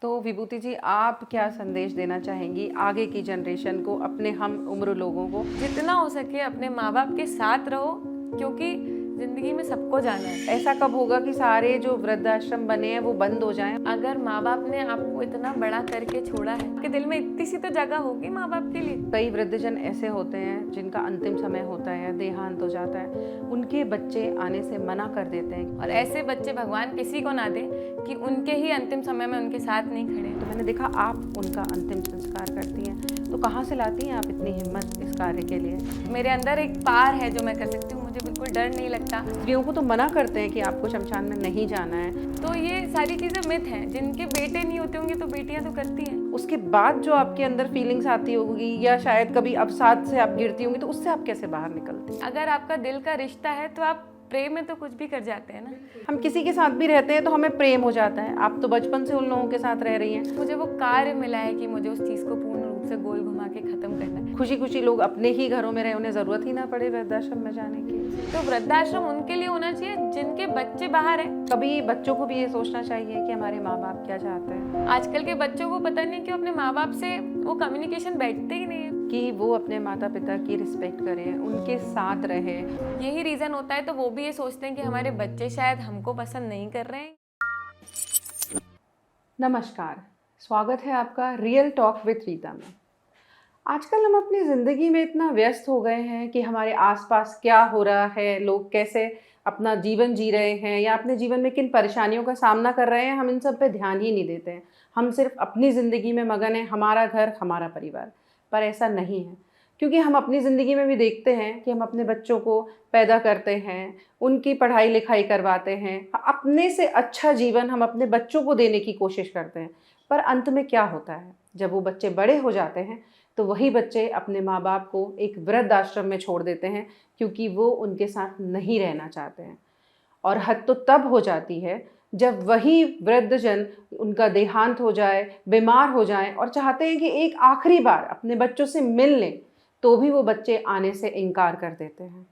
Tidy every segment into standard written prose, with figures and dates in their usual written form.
तो विभूति जी, आप क्या संदेश देना चाहेंगी आगे की जनरेशन को, अपने हम उम्र लोगों को? जितना हो सके अपने माँ बाप के साथ रहो, क्योंकि जिंदगी में सबको जाना है। ऐसा कब होगा कि सारे जो वृद्धाश्रम बने हैं वो बंद हो जाएं? अगर माँ बाप ने आपको इतना बड़ा करके छोड़ा है, आपके दिल में इतनी सी तो जगह होगी माँ बाप के लिए। कई वृद्धजन ऐसे होते हैं जिनका अंतिम समय होता है, देहांत हो जाता है, उनके बच्चे आने से मना कर देते हैं। और ऐसे बच्चे भगवान किसी को ना दे कि उनके ही अंतिम समय में उनके साथ नहीं खड़े। तो मैंने देखा आप उनका अंतिम संस्कार करती हैं, तो कहाँ से लाती हैं आप इतनी हिम्मत इस कार्य के लिए? मेरे अंदर एक पार है जो मैं कर सकती हूँ, मुझे बिल्कुल डर नहीं लगता। स्त्रियों को तो मना करते हैं कि आपको शमशान में नहीं जाना है। तो ये सारी चीज़ें मिथ हैं। जिनके बेटे नहीं होते होंगे तो बेटियां तो करती हैं। उसके बाद जो आपके अंदर फीलिंग्स आती होगी, या शायद कभी अवसाद से आप गिरती होंगी, तो उससे आप कैसे बाहर निकलती हैं? अगर आपका दिल का रिश्ता है तो आप प्रेम में तो कुछ भी कर जाते हैं ना। हम किसी के साथ भी रहते हैं तो हमें प्रेम हो जाता है। आप तो बचपन से उन लोगों के साथ रह रही हैं। मुझे वो कार्य मिला है कि मुझे उस चीज़ को पूर्ण रूप से गोल घुमा के ख़त्म करना है। खुशी खुशी लोग अपने ही घरों में रहे, उन्हें ज़रूरत ही ना पड़े वृद्धाश्रम में जाने की। तो वृद्धाश्रम उनके लिए होना चाहिए जिनके बच्चे बाहर हैं। कभी बच्चों को भी ये सोचना चाहिए कि हमारे माँ बाप क्या चाहते हैं। आजकल के बच्चों को पता नहीं क्यों अपने माँ बाप से वो कम्युनिकेशन बैठते ही नहीं है कि वो अपने माता पिता की रिस्पेक्ट करें, उनके साथ रहे। यही रीज़न होता है। तो वो भी ये सोचते हैं कि हमारे बच्चे शायद हमको पसंद नहीं कर रहे हैं। नमस्कार, स्वागत है आपका रियल टॉक विद रीता में। आजकल हम अपनी ज़िंदगी में इतना व्यस्त हो गए हैं कि हमारे आसपास क्या हो रहा है, लोग कैसे अपना जीवन जी रहे हैं या अपने जीवन में किन परेशानियों का सामना कर रहे हैं, हम इन सब पे ध्यान ही नहीं देते हैं। हम सिर्फ अपनी ज़िंदगी में मगन हैं, हमारा घर, हमारा परिवार। पर ऐसा नहीं है, क्योंकि हम अपनी ज़िंदगी में भी देखते हैं कि हम अपने बच्चों को पैदा करते हैं, उनकी पढ़ाई लिखाई करवाते हैं, अपने से अच्छा जीवन हम अपने बच्चों को देने की कोशिश करते हैं। पर अंत में क्या होता है, जब वो बच्चे बड़े हो जाते हैं तो वही बच्चे अपने माँ बाप को एक वृद्ध आश्रम में छोड़ देते हैं, क्योंकि वो उनके साथ नहीं रहना चाहते हैं। और हद तो तब हो जाती है जब वही वृद्धजन, उनका देहांत हो जाए, बीमार हो जाएं और चाहते हैं कि एक आखिरी बार अपने बच्चों से मिल लें, तो भी वो बच्चे आने से इनकार कर देते हैं।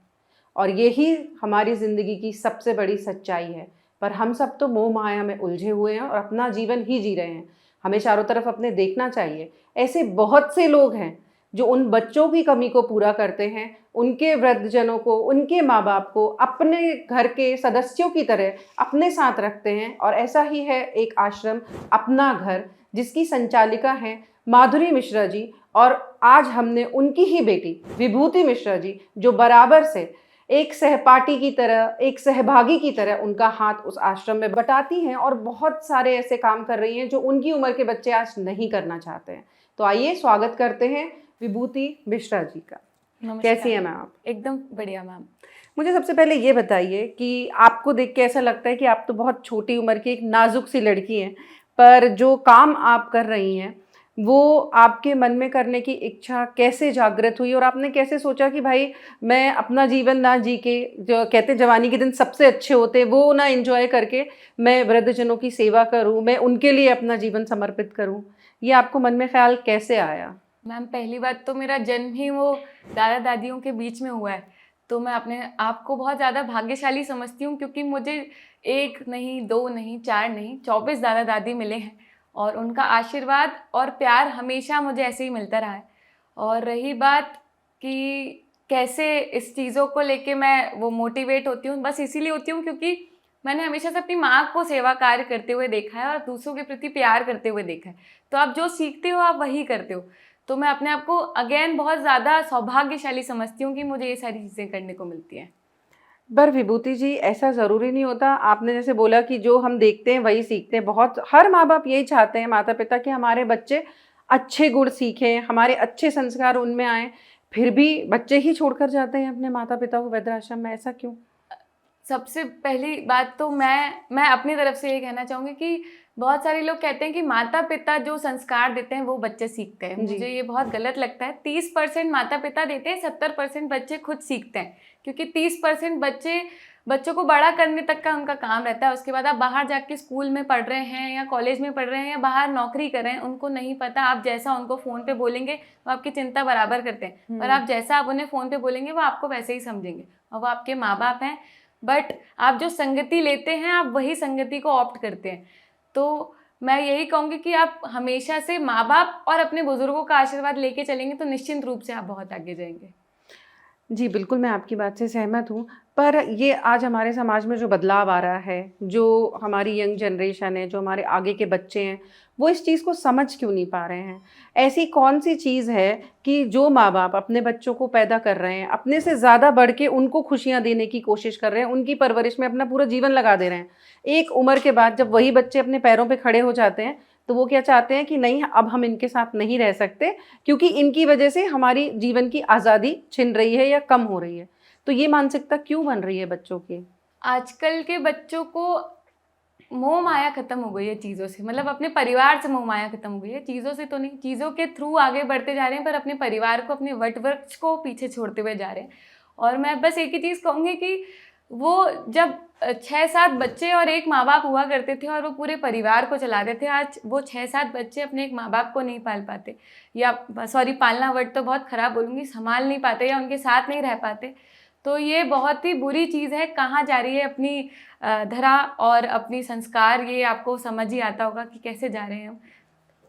और यही हमारी ज़िंदगी की सबसे बड़ी सच्चाई है। पर हम सब तो मोह माया में उलझे हुए हैं और अपना जीवन ही जी रहे हैं। हमें चारों तरफ अपने देखना चाहिए। ऐसे बहुत से लोग हैं जो उन बच्चों की कमी को पूरा करते हैं, उनके वृद्धजनों को, उनके माँ बाप को अपने घर के सदस्यों की तरह अपने साथ रखते हैं। और ऐसा ही है एक आश्रम, अपना घर, जिसकी संचालिका हैं माधुरी मिश्रा जी। और आज हमने उनकी ही बेटी विभूति मिश्रा जी, जो बराबर से एक सहपाठी की तरह, एक सहभागी की तरह उनका हाथ उस आश्रम में बटाती हैं और बहुत सारे ऐसे काम कर रही हैं जो उनकी उम्र के बच्चे आज नहीं करना चाहते हैं। तो आइए स्वागत करते हैं विभूति मिश्रा जी का। कैसी हैं मैम आप? एकदम बढ़िया मैम। मुझे सबसे पहले ये बताइए कि आपको देख के ऐसा लगता है कि आप तो बहुत छोटी उम्र की एक नाजुक सी लड़की हैं, पर जो काम आप कर रही हैं वो आपके मन में करने की इच्छा कैसे जागृत हुई, और आपने कैसे सोचा कि भाई मैं अपना जीवन ना जी के, जो कहते हैं जवानी के दिन सबसे अच्छे होते हैं, वो ना एंजॉय करके मैं वृद्धजनों की सेवा करूं, मैं उनके लिए अपना जीवन समर्पित करूं, ये आपको मन में ख्याल कैसे आया? मैम, पहली बात तो मेरा जन्म ही वो दादा दादियों के बीच में हुआ है, तो मैं अपने आप को बहुत ज़्यादा भाग्यशाली समझती हूँ, क्योंकि मुझे 1 नहीं, 2 नहीं, 4 नहीं, 24 दादा दादी मिले हैं और उनका आशीर्वाद और प्यार हमेशा मुझे ऐसे ही मिलता रहा है। और रही बात कि कैसे इस चीज़ों को लेके मैं वो मोटिवेट होती हूँ, बस इसीलिए होती हूँ क्योंकि मैंने हमेशा से अपनी माँ को सेवा कार्य करते हुए देखा है और दूसरों के प्रति प्यार करते हुए देखा है। तो आप जो सीखते हो आप वही करते हो। तो मैं अपने आप को अगेन बहुत ज़्यादा सौभाग्यशाली समझती हूँ कि मुझे ये सारी चीज़ें करने को मिलती हैं। पर विभूति जी, ऐसा ज़रूरी नहीं होता। आपने जैसे बोला कि जो हम देखते हैं वही सीखते हैं। बहुत हर माँ बाप यही चाहते हैं, माता पिता, कि हमारे बच्चे अच्छे गुण सीखें, हमारे अच्छे संस्कार उनमें आएँ। फिर भी बच्चे ही छोड़कर जाते हैं अपने माता पिता को वृद्धाश्रम में, ऐसा क्यों? सबसे पहली बात तो मैं अपनी तरफ से ये कहना चाहूँगी कि बहुत सारे लोग कहते हैं कि माता पिता जो संस्कार देते हैं वो बच्चे सीखते हैं। जी। मुझे ये बहुत गलत लगता है। 30% माता पिता देते हैं, 70% बच्चे खुद सीखते हैं, क्योंकि 30% बच्चों को बड़ा करने तक का उनका काम रहता है। उसके बाद आप बाहर जाके स्कूल में पढ़ रहे हैं या कॉलेज में पढ़ रहे हैं या बाहर नौकरी कर रहे हैं, उनको नहीं पता। आप जैसा उनको फ़ोन पे बोलेंगे वो आपकी चिंता बराबर करते हैं, पर आप जैसा आप उन्हें फ़ोन पे बोलेंगे वो आपको वैसे ही समझेंगे, और वो आपके माँ बाप हैं। बट आप जो संगति लेते हैं आप वही संगति को ऑप्ट करते हैं। तो मैं यही कहूँगी कि आप हमेशा से माँ बाप और अपने बुजुर्गों का आशीर्वाद लेके चलेंगे तो निश्चित रूप से आप बहुत आगे जाएंगे। जी, बिल्कुल, मैं आपकी बात से सहमत हूँ। पर ये आज हमारे समाज में जो बदलाव आ रहा है, जो हमारी यंग जनरेशन है, जो हमारे आगे के बच्चे हैं, वो इस चीज़ को समझ क्यों नहीं पा रहे हैं? ऐसी कौन-सी चीज़ है कि जो माँ-बाप अपने बच्चों को पैदा कर रहे हैं, अपने से ज़्यादा बढ़ के उनको खुशियाँ देने की कोशिश कर रहे हैं, उनकी परवरिश में अपना पूरा जीवन लगा दे रहे हैं। एक उम्र के बाद जब वही बच्चे अपने पैरों पे खड़े हो जाते हैं, तो वो क्या चाहते हैं कि नहीं, अब हम इनके साथ नहीं रह सकते, क्योंकि इनकी वजह से हमारी जीवन की आज़ादी छिन रही है या कम हो रही है। तो ये मानसिकता क्यों बन रही है बच्चों की? आजकल के बच्चों को मोह माया खत्म हो गई है चीज़ों से, मतलब अपने परिवार से मोह माया खत्म हो गई है, चीज़ों से तो नहीं। चीज़ों के थ्रू आगे बढ़ते जा रहे हैं पर अपने परिवार को, अपने वट वृक्ष को पीछे छोड़ते हुए जा रहे हैं। और मैं बस एक ही चीज़ कहूँगी कि वो जब 6-7 बच्चे और एक माँ बाप हुआ करते थे और वो पूरे परिवार को चलाते थे, आज वो 6-7 बच्चे अपने एक माँ बाप को नहीं पाल पाते, या सॉरी, पालना वर्ड तो बहुत ख़राब बोलूँगी, संभाल नहीं पाते या उनके साथ नहीं रह पाते। तो ये बहुत ही बुरी चीज़ है। कहाँ जा रही है अपनी धरा और अपनी संस्कार, ये आपको समझ ही आता होगा कि कैसे जा रहे हैं हम।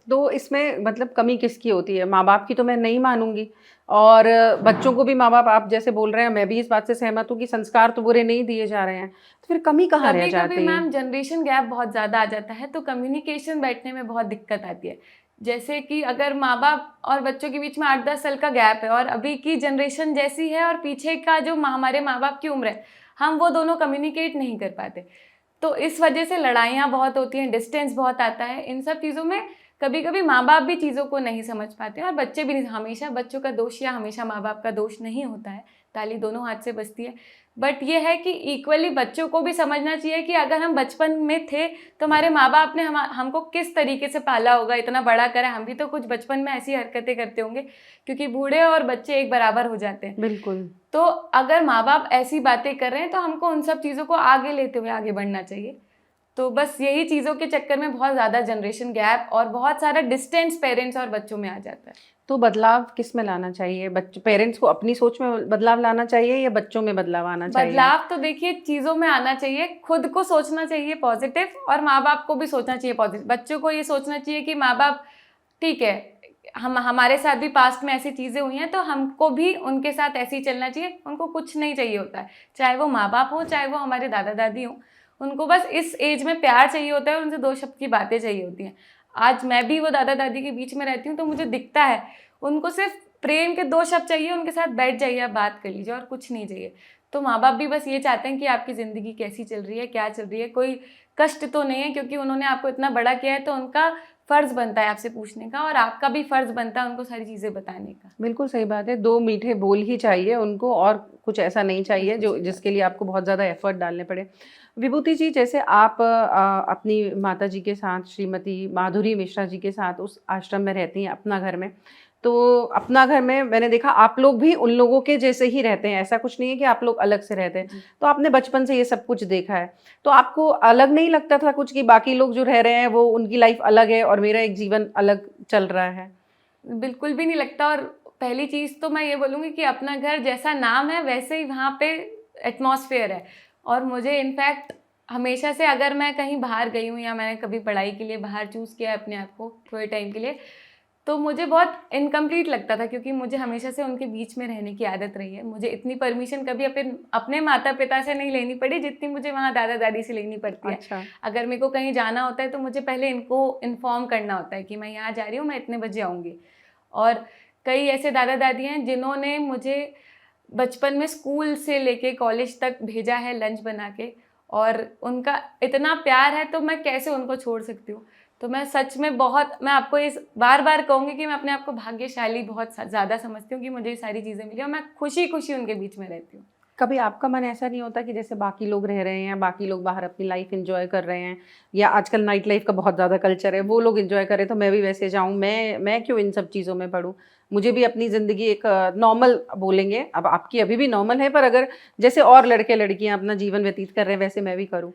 तो इसमें मतलब कमी किसकी होती है? माँ-बाप की तो मैं नहीं मानूँगी, और बच्चों को भी माँ-बाप, आप जैसे बोल रहे हैं, मैं भी इस बात से सहमत हूँ कि संस्कार तो बुरे नहीं दिए जा रहे हैं। तो फिर कमी कहाँ रह कभी कभी जाती है? मैम जनरेशन गैप बहुत ज़्यादा आ जाता है तो कम्युनिकेशन बैठने में बहुत दिक्कत आती है। जैसे कि अगर माँ बाप और बच्चों के बीच में 8-10 साल का गैप है और अभी की जनरेशन जैसी है और पीछे का जो हमारे माँ बाप की उम्र है, हम वो दोनों कम्युनिकेट नहीं कर पाते। तो इस वजह से लड़ाइयाँ बहुत होती हैं, डिस्टेंस बहुत आता है। इन सब चीज़ों में कभी कभी माँ बाप भी चीज़ों को नहीं समझ पाते और बच्चे भी नहीं। हमेशा बच्चों का दोष या हमेशा माँ बाप का दोष नहीं होता है, ताली दोनों हाथ से बजती है। बट ये है कि इक्वली बच्चों को भी समझना चाहिए कि अगर हम बचपन में थे तो हमारे माँ बाप ने हमको किस तरीके से पाला होगा, इतना बड़ा करा, हम भी तो कुछ बचपन में ऐसी हरकतें करते होंगे, क्योंकि बूढ़े और बच्चे एक बराबर हो जाते हैं। बिल्कुल। तो अगर माँ बाप ऐसी बातें कर रहे हैं तो हमको उन सब चीज़ों को आगे लेते हुए आगे बढ़ना चाहिए। तो बस यही चीज़ों के चक्कर में बहुत ज़्यादा जनरेशन गैप और बहुत सारा डिस्टेंस पेरेंट्स और बच्चों में आ जाता है। तो बदलाव किस में लाना चाहिए? पेरेंट्स को अपनी सोच में बदलाव लाना चाहिए या बच्चों में बदलाव आना चाहिए? बदलाव तो देखिए चीज़ों में आना चाहिए, खुद को सोचना चाहिए पॉजिटिव और माँ बाप को भी सोचना चाहिए पॉजिटिव। बच्चों को ये सोचना चाहिए कि माँ बाप ठीक है, हमारे साथ भी पास्ट में ऐसी चीज़ें हुई हैं तो हमको भी उनके साथ ऐसे ही चलना चाहिए। उनको कुछ नहीं चाहिए होता है, चाहे वो माँ बाप हो चाहे वो हमारे दादा दादी हों, उनको बस इस एज में प्यार चाहिए होता है और उनसे 2 शब्द की बातें चाहिए होती हैं। आज मैं भी वो दादा दादी के बीच में रहती हूँ तो मुझे दिखता है, उनको सिर्फ प्रेम के 2 शब्द चाहिए, उनके साथ बैठ जाइए, आप बात कर लीजिए और कुछ नहीं चाहिए। तो माँ बाप भी बस ये चाहते हैं कि आपकी ज़िंदगी कैसी चल रही है, क्या चल रही है, कोई कष्ट तो नहीं है, क्योंकि उन्होंने आपको इतना बड़ा किया है तो उनका फ़र्ज़ बनता है आपसे पूछने का और आपका भी फ़र्ज़ बनता है उनको सारी चीज़ें बताने का। बिल्कुल सही बात है। 2 मीठे बोल ही चाहिए उनको, और कुछ ऐसा नहीं चाहिए बिल्कुल जो सही बात। जिसके लिए आपको बहुत ज़्यादा एफ़र्ट डालने पड़े। विभूति जी, जैसे आप अपनी माताजी के साथ, श्रीमती माधुरी मिश्रा जी के साथ उस आश्रम में रहती हैं अपना घर में। तो अपना घर में मैंने देखा आप लोग भी उन लोगों के जैसे ही रहते हैं, ऐसा कुछ नहीं है कि आप लोग अलग से रहते हैं। जी। तो आपने बचपन से ये सब कुछ देखा है। तो आपको अलग नहीं लगता था कुछ कि बाकी लोग जो रह रहे हैं वो उनकी लाइफ़ अलग है और मेरा एक जीवन अलग चल रहा है? बिल्कुल भी नहीं लगता। और पहली चीज़ तो मैं ये बोलूँगी कि अपना घर जैसा नाम है वैसे ही वहाँ पे एटमॉस्फेयर है। और मुझे इनफैक्ट हमेशा से, अगर मैं कहीं बाहर गई हूँ या मैंने कभी पढ़ाई के लिए बाहर चूज़ किया है अपने आप को थोड़े टाइम के लिए, तो मुझे बहुत इनकम्प्लीट लगता था, क्योंकि मुझे हमेशा से उनके बीच में रहने की आदत रही है। मुझे इतनी परमिशन कभी अपने माता पिता से नहीं लेनी पड़ी जितनी मुझे वहाँ दादा दादी से लेनी पड़ती है। अच्छा। अगर मेरे को कहीं जाना होता है तो मुझे पहले इनको इन्फॉर्म करना होता है कि मैं यहाँ जा रही हूँ, मैं इतने बजे आऊँगी। और कई ऐसे दादा दादी हैं जिन्होंने मुझे बचपन में स्कूल से लेके कॉलेज तक भेजा है लंच बना के, और उनका इतना प्यार है तो मैं कैसे उनको छोड़ सकती हूँ। तो मैं सच में बहुत, मैं आपको इस बार बार कहूँगी कि मैं अपने आप को भाग्यशाली बहुत ज़्यादा समझती हूँ कि मुझे ये सारी चीज़ें मिली और मैं खुशी खुशी उनके बीच में रहती हूँ। कभी आपका मन ऐसा नहीं होता कि जैसे बाकी लोग रह रहे हैं, बाकी लोग बाहर अपनी लाइफ एंजॉय कर रहे हैं, या आजकल नाइट लाइफ का बहुत ज़्यादा कल्चर है, वो लोग एंजॉय करें तो मैं भी वैसे जाऊँ, मैं क्यों इन सब चीज़ों में पढूँ? मुझे भी अपनी ज़िंदगी एक नॉर्मल बोलेंगे, अब आपकी अभी भी नॉर्मल है, पर अगर जैसे और लड़के लड़कियाँ अपना जीवन व्यतीत कर रहे हैं वैसे मैं भी करूँ।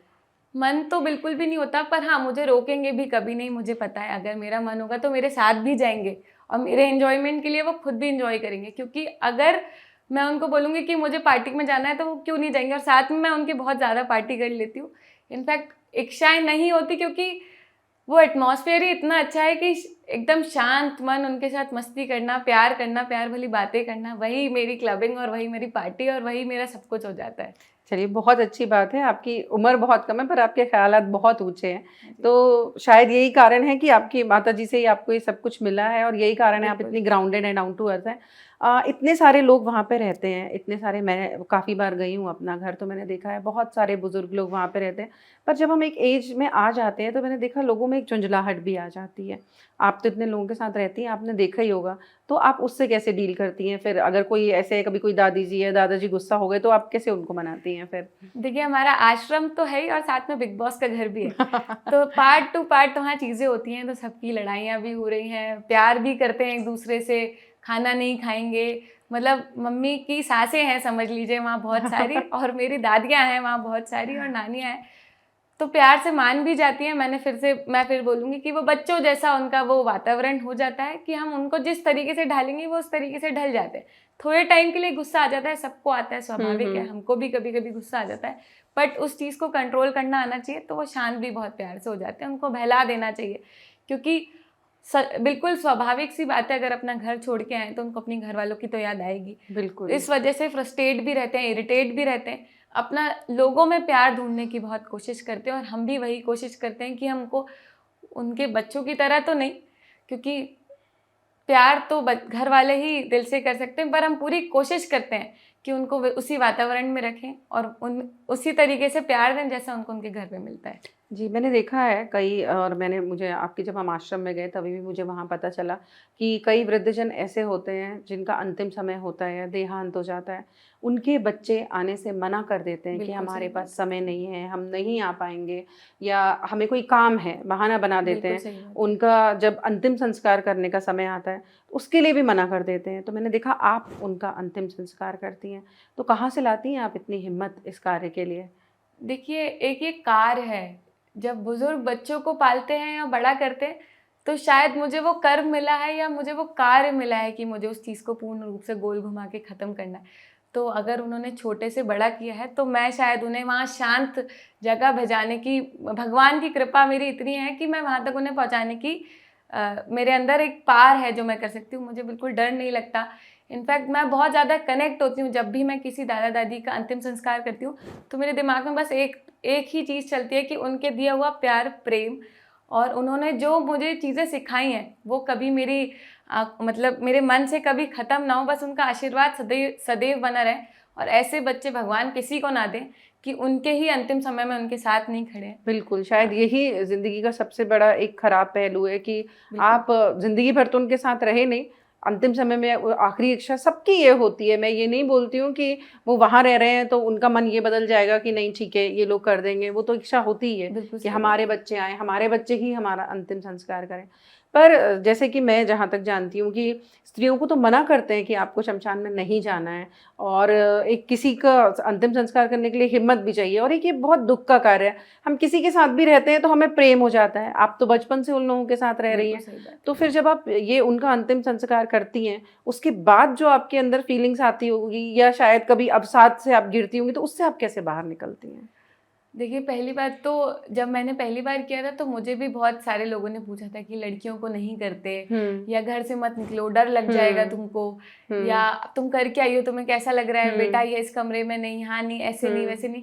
मन तो बिल्कुल भी नहीं होता, पर हाँ, मुझे रोकेंगे भी कभी नहीं। मुझे पता है अगर मेरा मन होगा तो मेरे साथ भी जाएंगे और मेरे एंजॉयमेंट के लिए वो खुद भी इंजॉय करेंगे, क्योंकि अगर मैं उनको बोलूँगी कि मुझे पार्टी में जाना है तो वो क्यों नहीं जाएंगे। और साथ में मैं उनकी बहुत ज़्यादा पार्टी कर लेती हूँ। इनफैक्ट इच्छाएं नहीं होती, क्योंकि वो एटमॉस्फेयर ही इतना अच्छा है कि एकदम शांत मन, उनके साथ मस्ती करना, प्यार भली बातें करना, वही मेरी क्लबिंग और वही मेरी पार्टी और वही मेरा सब कुछ हो जाता है। चलिए, बहुत अच्छी बात है। आपकी उम्र बहुत कम है पर आपके ख़्यालात बहुत ऊँचे हैं। तो शायद यही कारण है कि आपकी माताजी से ही आपको ये सब कुछ मिला है और यही कारण है आप बिल्कुल। इतनी grounded and down to earth हैं। इतने सारे लोग वहाँ पे रहते हैं, इतने सारे, मैं काफ़ी बार गई हूँ अपना घर, तो मैंने देखा है बहुत सारे बुज़ुर्ग लोग वहाँ पे रहते हैं। पर जब हम एक एज में आ जाते हैं तो मैंने देखा लोगों में एक झुंझलाहट भी आ जाती है। आप तो इतने लोगों के साथ रहती हैं, आपने देखा ही होगा। तो आप उससे कैसे डील करती हैं फिर? अगर कोई ऐसे कभी कोई दादी जी या दादाजी गुस्सा हो गए तो आप कैसे उनको मनाती हैं फिर? देखिए, हमारा आश्रम तो है ही और साथ में बिग बॉस का घर भी है। तो पार्ट टू पार्ट वहाँ चीज़ें होती हैं, तो सबकी लड़ाइयाँ भी हो रही हैं, प्यार भी करते हैं एक दूसरे से, खाना नहीं खाएंगे, मतलब मम्मी की सासें हैं समझ लीजिए वहाँ बहुत सारी, और मेरी दादियाँ हैं वहाँ बहुत सारी, और नानियाँ हैं, तो प्यार से मान भी जाती हैं। मैं फिर बोलूँगी कि वो बच्चों जैसा उनका वो वातावरण हो जाता है कि हम उनको जिस तरीके से ढालेंगे वो उस तरीके से ढल जाते हैं। थोड़े टाइम के लिए गुस्सा आ जाता है, सबको आता है, स्वाभाविक है, हमको भी कभी कभी गुस्सा आ जाता है, बट उस चीज़ को कंट्रोल करना आना चाहिए, तो वो शांत भी बहुत प्यार से हो जाते हैं। उनको बहला देना चाहिए, क्योंकि बिल्कुल स्वाभाविक सी बात है, अगर अपना घर छोड़ के आए तो उनको अपनी घर वालों की तो याद आएगी। बिल्कुल। इस वजह से फ्रस्ट्रेट भी रहते हैं, इरिटेट भी रहते हैं, अपना लोगों में प्यार ढूंढने की बहुत कोशिश करते हैं, और हम भी वही कोशिश करते हैं कि हमको उनके बच्चों की तरह तो नहीं, क्योंकि प्यार तो घर वाले ही दिल से कर सकते हैं, पर हम पूरी कोशिश करते हैं कि उनको उसी वातावरण में रखें और उसी तरीके से प्यार दें जैसा उनको उनके घर पे मिलता है। जी, मैंने देखा है कई, और मुझे आपके, जब हम आश्रम में गए तभी भी मुझे वहाँ पता चला कि कई वृद्धजन ऐसे होते हैं जिनका अंतिम समय होता है, देहांत हो जाता है। उनके बच्चे आने से मना कर देते हैं कि बिल्कुल हमारे सही बात। पास समय नहीं है, हम नहीं आ पाएँगे, या हमें कोई काम है, बहाना बना देते बिल्कुल हैं। सही बात। उनका जब अंतिम संस्कार करने का समय आता है, उसके लिए भी मना कर देते हैं। तो मैंने देखा आप उनका अंतिम संस्कार करती हैं। तो कहाँ से लाती हैं आप इतनी हिम्मत इस कार्य के लिए? देखिए, एक ये कार्य है, जब बुजुर्ग बच्चों को पालते हैं या बड़ा करते हैं, तो शायद मुझे वो कर्म मिला है या मुझे वो कार्य मिला है कि मुझे उस चीज़ को पूर्ण रूप से गोल घुमा के ख़त्म करना है। तो अगर उन्होंने छोटे से बड़ा किया है, तो मैं शायद उन्हें वहाँ शांत जगह भिजाने की, भगवान की कृपा मेरी इतनी है कि मैं वहाँ तक उन्हें पहुँचाने की मेरे अंदर एक पार है जो मैं कर सकती हूँ। मुझे बिल्कुल डर नहीं लगता। इनफैक्ट मैं बहुत ज़्यादा कनेक्ट होती हूँ जब भी मैं किसी दादा दादी का अंतिम संस्कार करती हूँ, तो मेरे दिमाग में बस एक एक ही चीज़ चलती है कि उनके दिया हुआ प्यार, प्रेम, और उन्होंने जो मुझे चीज़ें सिखाई हैं वो कभी मेरी मतलब मेरे मन से कभी ख़त्म ना हो। बस उनका आशीर्वाद सदैव सदैव बना रहे, और ऐसे बच्चे भगवान किसी को ना दें कि उनके ही अंतिम समय में उनके साथ नहीं खड़े हैं। बिल्कुल, शायद यही ज़िंदगी का सबसे बड़ा एक ख़राब पहलू है कि बिल्कुल। आप ज़िंदगी भर तो उनके साथ रहे नहीं, अंतिम समय में वो आखिरी इच्छा सबकी ये होती है। मैं ये नहीं बोलती हूँ कि वो वहाँ रह रहे हैं तो उनका मन ये बदल जाएगा कि नहीं ठीक है, ये लोग कर देंगे, वो तो इच्छा होती ही है बिल्कुल कि सही बात हमारे है। बच्चे आएँ, हमारे बच्चे ही हमारा अंतिम संस्कार करें। पर जैसे कि मैं जहाँ तक जानती हूँ कि स्त्रियों को तो मना करते हैं कि आपको शमशान में नहीं जाना है, और एक किसी का अंतिम संस्कार करने के लिए हिम्मत भी चाहिए, और एक ये बहुत दुःख का कार्य है। हम किसी के साथ भी रहते हैं तो हमें प्रेम हो जाता है। आप तो बचपन से उन लोगों के साथ रह रही बिल्कुल हैं। सही बात। तो फिर जब आप ये उनका अंतिम संस्कार करती हैं, उसके बाद जो आपके अंदर फीलिंग्स आती होगी, या शायद कभी अवसाद से आप गिरती होंगी, तो उससे आप कैसे बाहर निकलती हैं? देखिए, पहली बात तो जब मैंने पहली बार किया था तो मुझे भी बहुत सारे लोगों ने पूछा था कि लड़कियों को नहीं करते, हुँ, या घर से मत निकलो, डर लग जाएगा हुँ, तुमको, या हुँ, तुम करके आई हो, तुम्हें कैसा लग रहा है बेटा, हुँ, ये इस कमरे में नहीं, यहाँ नहीं, ऐसे नहीं, हुँ। वैसे नहीं।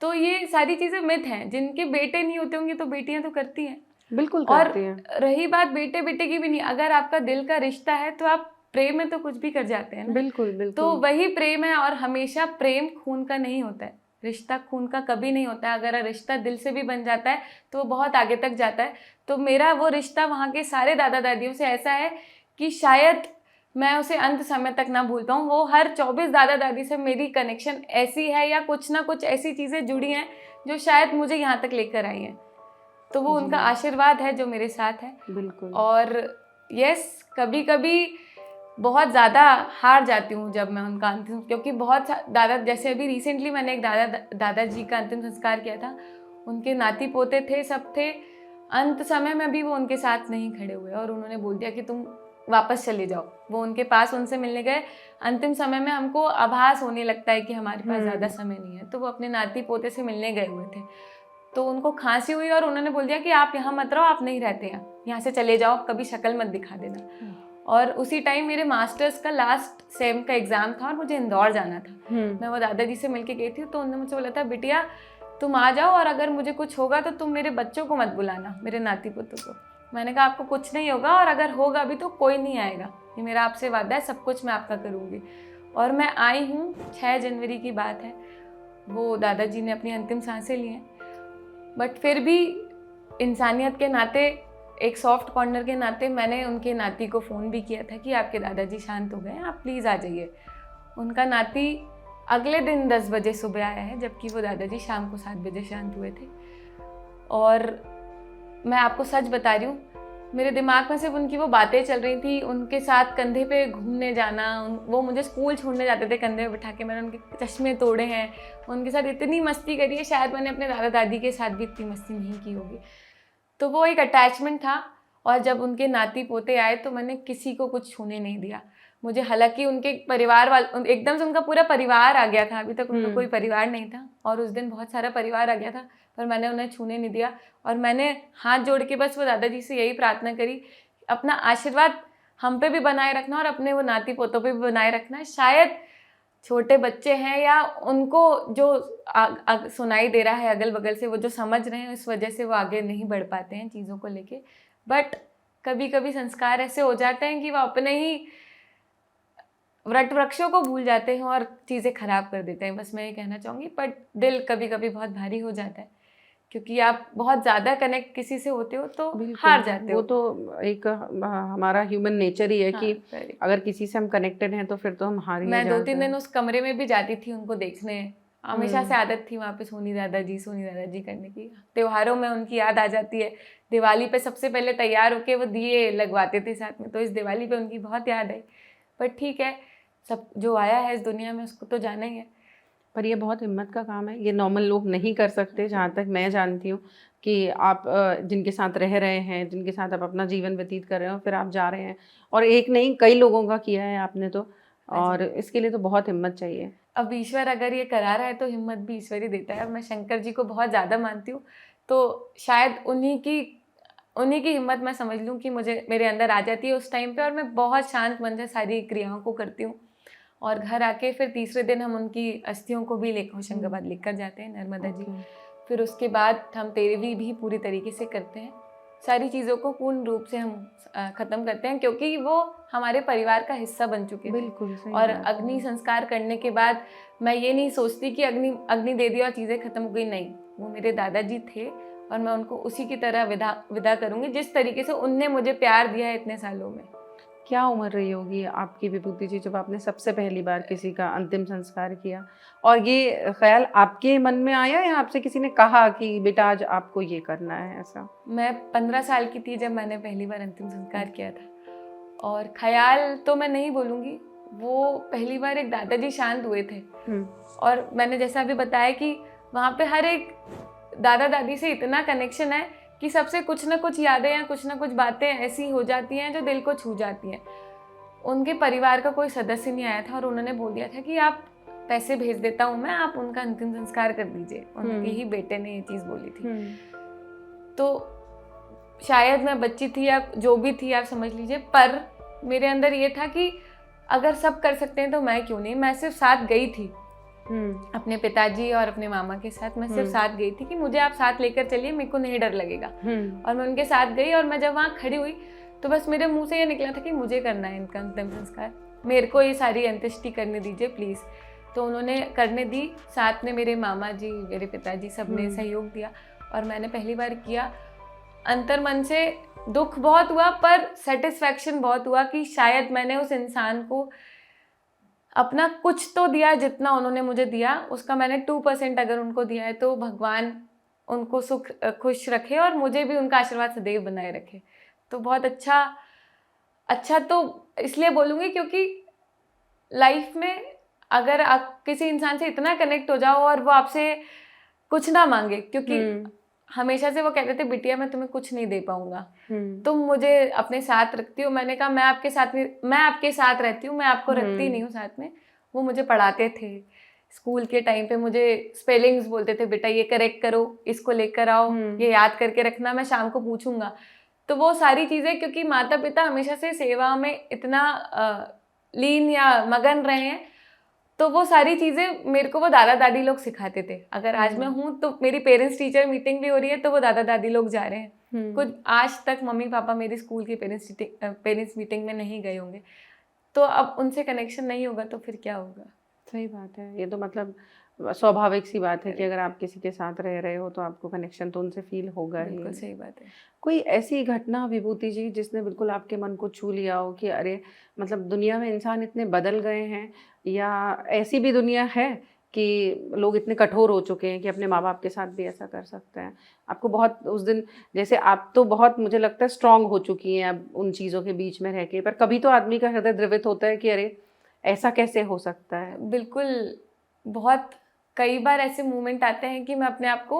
तो ये सारी चीज़ें मिथ हैं, जिनके बेटे नहीं होते होंगे तो बेटियां तो करती हैं। बिल्कुल और करती हैं। रही बात बेटे बेटे की भी नहीं, अगर आपका दिल का रिश्ता है तो आप प्रेम में तो कुछ भी कर जाते हैं ना। बिल्कुल, तो बिल्कुल। वही प्रेम है, और हमेशा प्रेम खून का नहीं होता है, रिश्ता खून का कभी नहीं होता है। अगर रिश्ता दिल से भी बन जाता है तो वो बहुत आगे तक जाता है। तो मेरा वो रिश्ता वहाँ के सारे दादा दादियों से ऐसा है कि शायद मैं उसे अंत समय तक ना भूल पाऊँ। वो हर 24 दादा दादी से मेरी कनेक्शन ऐसी है, या कुछ ना कुछ ऐसी चीज़ें जुड़ी हैं जो शायद मुझे यहाँ तक लेकर आई हैं। तो वो उनका जी, आशीर्वाद है जो मेरे साथ है। बिल्कुल। और यस, कभी कभी बहुत ज़्यादा हार जाती हूँ जब मैं उनका अंतिम, क्योंकि दादा, जैसे अभी रिसेंटली मैंने एक दादाजी का अंतिम संस्कार किया था। उनके नाती पोते थे, सब थे, अंत समय में भी वो उनके साथ नहीं खड़े हुए और उन्होंने बोल दिया कि तुम वापस चले जाओ। वो उनके पास उनसे मिलने गए। अंतिम समय में हमको आभास होने लगता है कि हमारे पास ज़्यादा समय नहीं है, तो वो अपने नाती पोते से मिलने गए हुए थे। तो उनको खांसी हुई और उन्होंने बोल दिया कि आप यहाँ मत रहो, आप नहीं रहते यहाँ से चले जाओ, कभी शक्ल मत दिखा देना। और उसी टाइम मेरे मास्टर्स का लास्ट सेम का एग्ज़ाम था और मुझे इंदौर जाना था। मैं वो दादाजी से मिलके गई थी, तो उन्होंने मुझसे बोला था, बिटिया तुम आ जाओ और अगर मुझे कुछ होगा तो तुम मेरे बच्चों को मत बुलाना, मेरे नाती पोतों को। मैंने कहा आपको कुछ नहीं होगा, और अगर होगा भी तो कोई नहीं आएगा, ये मेरा आपसे वादा है, सब कुछ मैं आपका करूँगी। और मैं आई हूँ, 6 जनवरी की बात है, वो दादाजी ने अपनी अंतिम सांसें ली हैं। बट फिर भी इंसानियत के नाते, एक सॉफ्ट कॉर्नर के नाते, मैंने उनके नाती को फ़ोन भी किया था कि आपके दादाजी शांत हो गए हैं, आप प्लीज़ आ जाइए। उनका नाती अगले दिन 10 बजे सुबह आया है, जबकि वो दादाजी शाम को 7 बजे शांत हुए थे। और मैं आपको सच बता रही हूँ, मेरे दिमाग में सिर्फ उनकी वो बातें चल रही थी, उनके साथ कंधे पे घूमने जाना, वो मुझे स्कूल छोड़ने जाते थे कंधे पे बिठा के, मैंने उनके चश्मे तोड़े हैं, उनके साथ इतनी मस्ती करी है, शायद मैंने अपने दादा दादी के साथ भी इतनी मस्ती नहीं की होगी। तो वो एक अटैचमेंट था। और जब उनके नाती पोते आए तो मैंने किसी को कुछ छूने नहीं दिया। मुझे हालांकि उनके परिवार वाले, एकदम से उनका पूरा परिवार आ गया था, अभी तक उनका कोई परिवार नहीं था, और उस दिन बहुत सारा परिवार आ गया था, पर मैंने उन्हें छूने नहीं दिया। और मैंने हाथ जोड़ के बस वो दादाजी से यही प्रार्थना करी, अपना आशीर्वाद हम पे भी बनाए रखना और अपने वो नाती पोतों पे भी बनाए रखना। शायद छोटे बच्चे हैं या उनको जो सुनाई दे रहा है अगल बगल से, वो जो समझ रहे हैं, इस वजह से वो आगे नहीं बढ़ पाते हैं चीज़ों को लेके। बट कभी कभी संस्कार ऐसे हो जाते हैं कि वो अपने ही वट वृक्षों को भूल जाते हैं और चीज़ें खराब कर देते हैं। बस मैं ये कहना चाहूँगी। बट दिल कभी कभी बहुत भारी हो जाता है, क्योंकि आप बहुत ज़्यादा कनेक्ट किसी से होते हो तो हार जाते हो। वो तो एक हमारा ह्यूमन नेचर ही है कि अगर किसी से हम कनेक्टेड हैं तो फिर तो हम हार ही जाते हैं। मैं 2-3 दिन उस कमरे में भी जाती थी उनको देखने, हमेशा से आदत थी वहाँ पे सोनी दादाजी करने की। त्योहारों में उनकी याद आ जाती है। दिवाली पे सबसे पहले तैयार होके वो दिए लगवाते थे साथ में, तो इस दिवाली पे उनकी बहुत याद आई। पर ठीक है, सब जो आया है इस दुनिया में उसको तो जाना ही है। पर ये बहुत हिम्मत का काम है, ये नॉर्मल लोग नहीं कर सकते। जहाँ तक मैं जानती हूँ कि आप जिनके साथ रह रहे हैं, जिनके साथ आप अपना जीवन व्यतीत कर रहे हो, फिर आप जा रहे हैं, और एक नहीं कई लोगों का किया है आपने तो, और इसके लिए तो बहुत हिम्मत चाहिए। अब ईश्वर अगर ये करा रहा है तो हिम्मत भी ईश्वर ही देता है। मैं शंकर जी को बहुत ज़्यादा मानती हूँ, तो शायद उन्हीं की हिम्मत मैं समझ लूँ कि मुझे मेरे अंदर आ जाती है उस टाइम पे, और मैं बहुत शांत मन से सारी क्रियाओं को करती हूँ। और घर आके फिर तीसरे दिन हम उनकी अस्थियों को भी लेकर होशंगाबाद लेकर जाते हैं, नर्मदा जी। फिर उसके बाद हम तेरहवीं भी पूरी तरीके से करते हैं। सारी चीज़ों को पूर्ण रूप से हम ख़त्म करते हैं, क्योंकि वो हमारे परिवार का हिस्सा बन चुके थे। बिल्कुल सही। और अग्नि संस्कार करने के बाद मैं ये नहीं सोचती कि अग्नि दे दिया और चीज़ें ख़त्म हो गई, नहीं। वो मेरे दादाजी थे और मैं उनको उसी की तरह विदा करूँगी जिस तरीके से उनने मुझे प्यार दिया है इतने सालों में। क्या उम्र रही होगी आपकी विभूति जी जब आपने सबसे पहली बार किसी का अंतिम संस्कार किया, और ये ख्याल आपके मन में आया या आपसे किसी ने कहा कि बेटा आज आपको ये करना है? ऐसा मैं 15 साल की थी जब मैंने पहली बार अंतिम संस्कार किया था, और ख्याल तो मैं नहीं बोलूँगी, वो पहली बार एक दादाजी शांत हुए थे। और मैंने जैसा अभी बताया कि वहाँ पे हर एक दादा दादी से इतना कनेक्शन है कि सबसे कुछ ना कुछ यादें या कुछ ना कुछ बातें ऐसी हो जाती हैं जो दिल को छू जाती हैं। उनके परिवार का कोई सदस्य नहीं आया था और उन्होंने बोल दिया था कि आप पैसे भेज देता हूँ मैं, आप उनका अंतिम संस्कार कर दीजिए। उनके ही बेटे ने ये चीज़ बोली थी। तो शायद मैं बच्ची थी या जो भी थी, आप समझ लीजिए, पर मेरे अंदर ये था कि अगर सब कर सकते हैं तो मैं क्यों नहीं। मैं सिर्फ साथ गई थी अपने पिताजी और अपने मामा के साथ। मैं सिर्फ साथ गई थी कि मुझे आप साथ लेकर चलिए, मेरे को नहीं डर लगेगा। और मैं उनके साथ गई, और मैं जब वहाँ खड़ी हुई तो बस मेरे मुंह से ये निकला था कि मुझे करना है इनका अंतिम संस्कार, मेरे को ये सारी अंत्येष्टि करने दीजिए प्लीज़। तो उन्होंने करने दी, साथ में मेरे मामा जी, मेरे पिताजी, सब ने सहयोग दिया, और मैंने पहली बार किया। अंतर मन से दुख बहुत हुआ, पर सेटिस्फैक्शन बहुत हुआ कि शायद मैंने उस इंसान को अपना कुछ तो दिया, जितना उन्होंने मुझे दिया उसका मैंने 2% अगर उनको दिया है, तो भगवान उनको खुश रखे और मुझे भी उनका आशीर्वाद सदैव बनाए रखे। तो बहुत अच्छा तो इसलिए बोलूँगी क्योंकि लाइफ में अगर आप किसी इंसान से इतना कनेक्ट हो जाओ और वो आपसे कुछ ना मांगे, क्योंकि हमेशा से वो कहते थे बिटिया मैं तुम्हें कुछ नहीं दे पाऊंगा, तुम मुझे अपने साथ रखती हो। मैंने कहा मैं आपके साथ रहती हूँ, मैं आपको रखती नहीं हूँ साथ में। वो मुझे पढ़ाते थे, स्कूल के टाइम पे मुझे स्पेलिंग्स बोलते थे, बेटा ये करेक्ट करो, इसको लेकर आओ, ये याद करके रखना, मैं शाम को पूछूंगा। तो वो सारी चीज़ें, क्योंकि माता पिता हमेशा से सेवा में इतना लीन या मगन रहे हैं, तो वो सारी चीज़ें मेरे को वो दादा दादी लोग सिखाते थे। अगर आज मैं हूँ तो मेरी पेरेंट्स टीचर मीटिंग भी हो रही है तो वो दादा दादी लोग जा रहे हैं। कुछ आज तक मम्मी पापा मेरी स्कूल की पेरेंट्स मीटिंग में नहीं गए होंगे, तो अब उनसे कनेक्शन नहीं होगा तो फिर क्या होगा। सही बात है। ये तो मतलब स्वाभाविक सी बात है कि अगर आप किसी के साथ रह रहे हो तो आपको कनेक्शन तो उनसे फील होगा ही। बिल्कुल सही बात है। कोई ऐसी घटना विभूति जी जिसने बिल्कुल आपके मन को छू लिया हो कि अरे मतलब दुनिया में इंसान इतने बदल गए हैं, या ऐसी भी दुनिया है कि लोग इतने कठोर हो चुके हैं कि अपने माँ बाप के साथ भी ऐसा कर सकते हैं? आपको बहुत उस दिन, जैसे आप तो बहुत मुझे लगता है स्ट्रांग हो चुकी हैं अब उन चीज़ों के बीच में रह के, पर कभी तो आदमी का हृदय द्रवित होता है कि अरे ऐसा कैसे हो सकता है? बिल्कुल, बहुत कई बार ऐसे मोमेंट आते हैं कि मैं अपने आप को